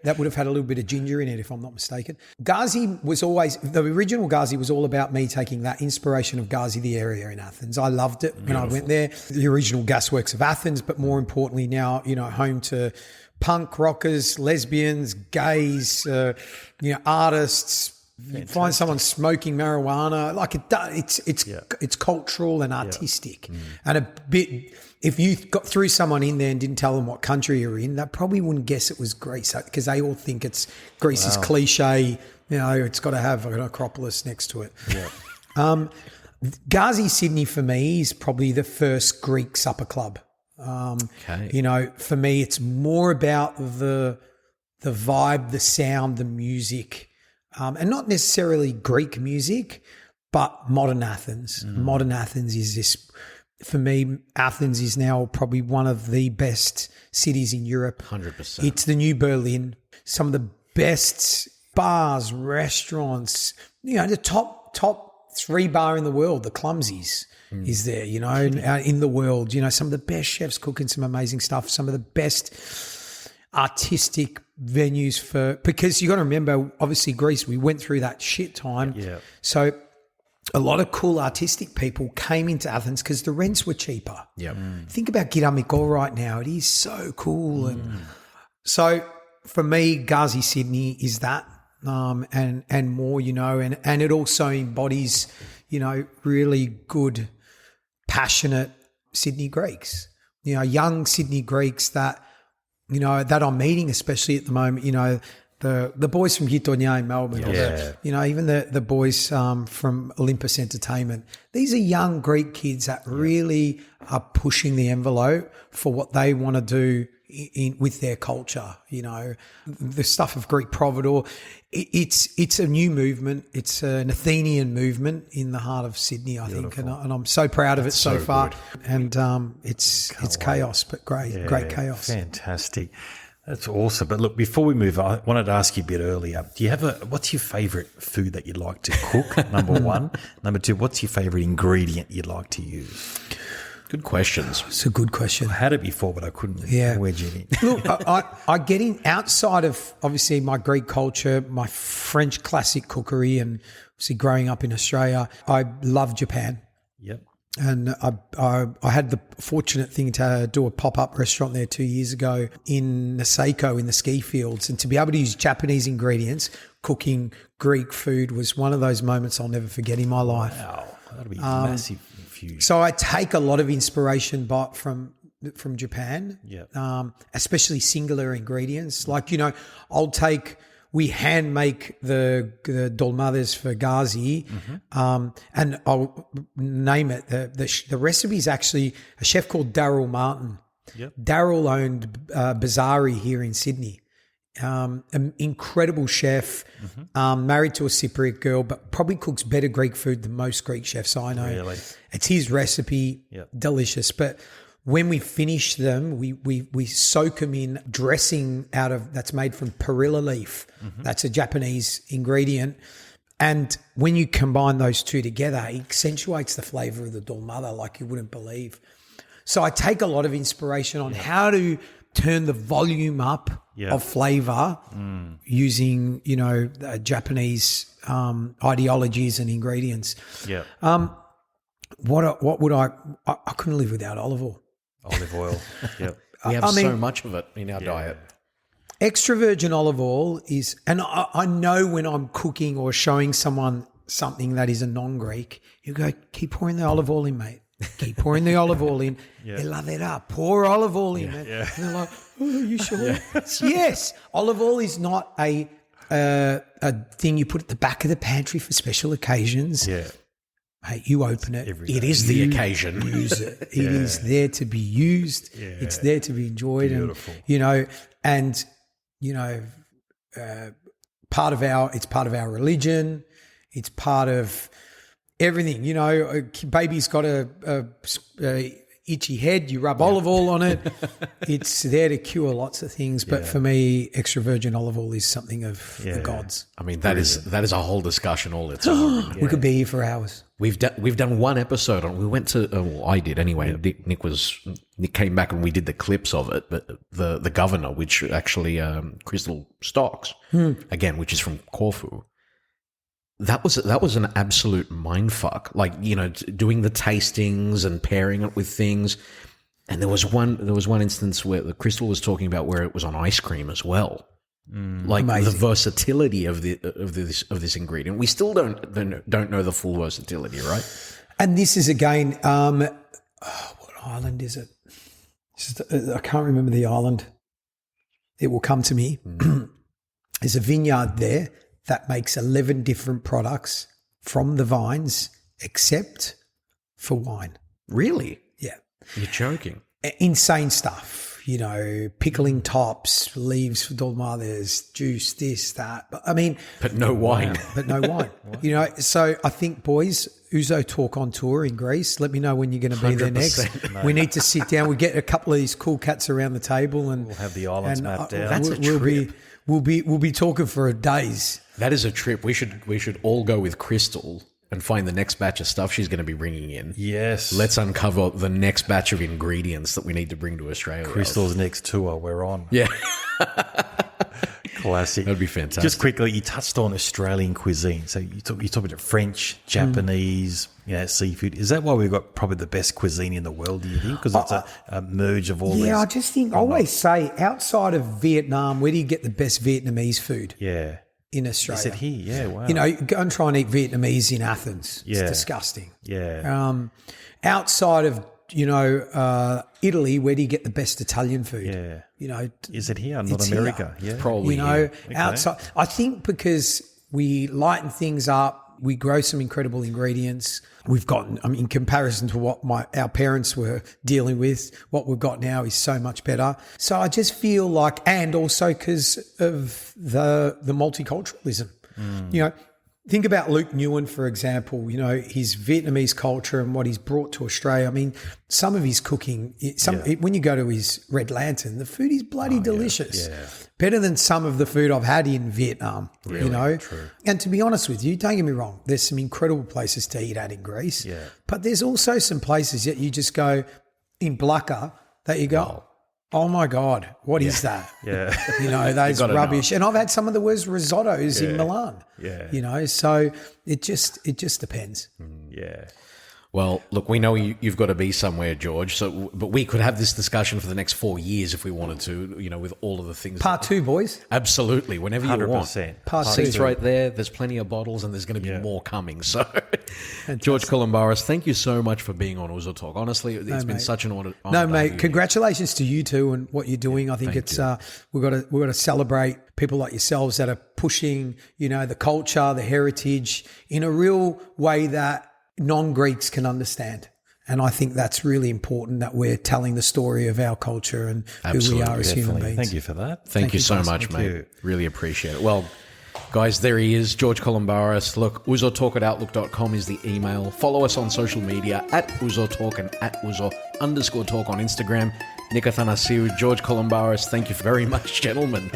That would have had a little bit of ginger in it, if I'm not mistaken. Ghazi was always, the original Ghazi was all about me taking that inspiration of Ghazi, the area in Athens. I loved it when I went there. The original gasworks of Athens, but more importantly now, you know, home to punk rockers, lesbians, gays, you know, artists. You find someone smoking marijuana, like it's cultural and artistic, and a bit. If you threw someone in there and didn't tell them what country you're in, they probably wouldn't guess it was Greece, because they all think Greece is cliche. You know, it's got to have an Acropolis next to it. Yeah. Ghazi Sydney for me is probably the first Greek supper club. You know, for me, it's more about the vibe, the sound, the music, and not necessarily Greek music, but modern Athens. Modern Athens is this, for me, Athens is now probably one of the best cities in Europe. 100%. It's the new Berlin. Some of the best bars, restaurants, you know, the top 3 bar in the world, the Clumsies. Is there, you know, in the world, you know, some of the best chefs cooking some amazing stuff, some of the best artistic venues because you got to remember, obviously Greece, we went through that shit time. Yeah. So a lot of cool artistic people came into Athens because the rents were cheaper. Yeah. Think about Giramiko right now. It is so cool. And so for me, Ghazi Sydney is that, and more, you know, and it also embodies, you know, really good, passionate, Sydney Greeks, young Sydney Greeks that, that I'm meeting, especially at the moment, the boys from Gitonia in Melbourne, or even the boys from Olympus Entertainment. These are young Greek kids that really are pushing the envelope for what they want to do with their culture. The stuff of Greek providor, it's a new movement. It's an Athenian movement in the heart of Sydney, I think, and I'm so proud of it so far. Good. And it's chaos, but great chaos. Fantastic. That's awesome. But look, before we move on, I wanted to ask you a bit earlier. Do you have what's your favourite food that you'd like to cook? Number one. Number two, what's your favourite ingredient you'd like to use? Good questions. It's a good question. I had it before, but I couldn't wedge it in. Look, I get in outside of obviously my Greek culture, my French classic cookery, and obviously growing up in Australia, I love Japan. Yep. And I had the fortunate thing to do a pop-up restaurant there 2 years ago in Niseko in the ski fields. And to be able to use Japanese ingredients, cooking Greek food was one of those moments I'll never forget in my life. Wow, that'll be massive infusion. So I take a lot of inspiration from Japan, especially singular ingredients. Like, we hand make the dolmades for Ghazi, and I'll name it. The recipe is actually a chef called Daryl Martin. Yep. Daryl owned Bazari here in Sydney. An incredible chef, married to a Cypriot girl, but probably cooks better Greek food than most Greek chefs I know. Really? It's his recipe, delicious. But when we finish them, we soak them in dressing that's made from perilla leaf. That's a Japanese ingredient. And when you combine those two together, it accentuates the flavour of the dolmada like you wouldn't believe. So I take a lot of inspiration on how to turn the volume up of flavour using, Japanese ideologies and ingredients. Yeah. What would I couldn't live without olive oil. Olive oil. Yep. We have so much of it in our diet. Extra virgin olive oil is, and I know when I'm cooking or showing someone something that is a non-Greek, you go, keep pouring the olive oil in, mate. Keep pouring the olive oil in. They love it up. Pour olive oil in, mate. Yeah. And they're like, oh, are you sure? Yes. Olive oil is not a thing you put at the back of the pantry for special occasions. Yeah. Hey, you open it. It is the occasion. Use it. It is there to be used. Yeah. It's there to be enjoyed. Beautiful. And part of our religion. It's part of everything. A baby's got a itchy head. You rub olive oil on it. It's there to cure lots of things. But for me, extra virgin olive oil is something of the gods. I mean, that is a whole discussion all its own. We could be here for hours. We've done one episode on. We went to. I did anyway. Nick came back and we did the clips of it. But the governor, which actually Crystal stocks again, which is from Corfu. That was an absolute mindfuck. Like, doing the tastings and pairing it with things. And there was one instance where the Crystal was talking about where it was on ice cream as well. Like amazing. The versatility of this ingredient. We still don't know the full versatility, right? And this is again, what island is it? I can't remember the island. It will come to me. There's a vineyard there that makes 11 different products from the vines, except for wine. Really? Yeah. You're joking. Insane stuff. Pickling tops, leaves for dolmades, juice, this, that. But no wine. But no wine. So I think, boys, Ouzo Talk on tour in Greece. Let me know when you're going to be there next. We need to sit down. We get a couple of these cool cats around the table, and we'll have the islands mapped out. That's a trip. We'll be talking for days. That is a trip. We should all go with Crystal and find the next batch of stuff she's going to be bringing in. Yes. Let's uncover the next batch of ingredients that we need to bring to Australia. Crystal's next tour, we're on. Yeah. Classic. That'd be fantastic. Just quickly, you touched on Australian cuisine. So you talked about French, Japanese, seafood. Is that why we've got probably the best cuisine in the world, do you think? Because it's a merge of all these. Yeah, I just think, I always say, outside of Vietnam, where do you get the best Vietnamese food? Yeah. In Australia. Is it here? Yeah, wow. Go and try and eat Vietnamese in Athens. It's disgusting. Yeah. Outside of Italy, where do you get the best Italian food? Yeah. Is it here? Not it's America? here. Yeah. Probably. Outside. I think because we lighten things up, we grow some incredible ingredients. We've gotten, in comparison to what our parents were dealing with, what we've got now is so much better. So I just feel like, and also because of the multiculturalism, think about Luke Nguyen, for example, his Vietnamese culture and what he's brought to Australia. I mean, some of his cooking, when you go to his Red Lantern, the food is bloody delicious. Yeah. Better than some of the food I've had in Vietnam, Really? True. And to be honest with you, don't get me wrong, there's some incredible places to eat at in Greece. Yeah. But there's also some places that you just go in Blaka that you go, oh my God, what is that? Yeah. Those rubbish. And I've had some of the worst risottos in Milan. Yeah. So it just depends. Yeah. Well, look, we know you've got to be somewhere, George. But we could have this discussion for the next 4 years if we wanted to. With all of the things. Part 2, boys. Absolutely, whenever you want. 100%. Part 2. Seats right there. There's plenty of bottles, and there's going to be more coming. So, George Calombaris, thank you so much for being on Ouzo Talk. Honestly, it's been such an honor. No, mate. Congratulations to you two and what you're doing. I think we've got to celebrate people like yourselves that are pushing, the culture, the heritage in a real way that non-Greeks can understand. And I think that's really important, that we're telling the story of our culture and who we are as human beings. Thank you for that. Thank you so much, mate. you. Really appreciate it. Well, guys, there he is, George Calombaris. Look, ouzotalk@outlook.com is the email. Follow us on social media at Ouzo Talk and at Ouzo_talk on Instagram. Nick Athanasiou, George Calombaris, thank you very much, gentlemen.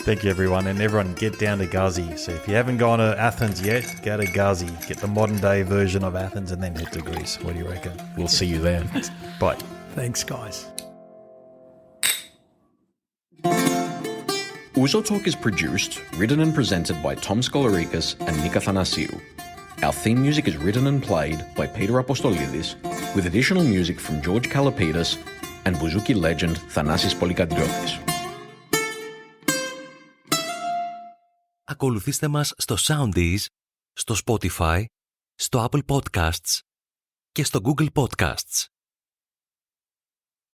Thank you, everyone. And everyone, get down to Gazi. So if you haven't gone to Athens yet, go to Gazi. Get the modern-day version of Athens and then head to Greece. What do you reckon? We'll see you there. Bye. Thanks, guys. Ouzo Talk is produced, written and presented by Tom Skolarikas and Nick Athanasiou. Our theme music is written and played by Peter Apostolidis, with additional music from George Kalopidis and Bouzouki legend Thanasis Polykadriotis. Ακολουθήστε μας στο Soundees, στο Spotify, στο Apple Podcasts και στο Google Podcasts.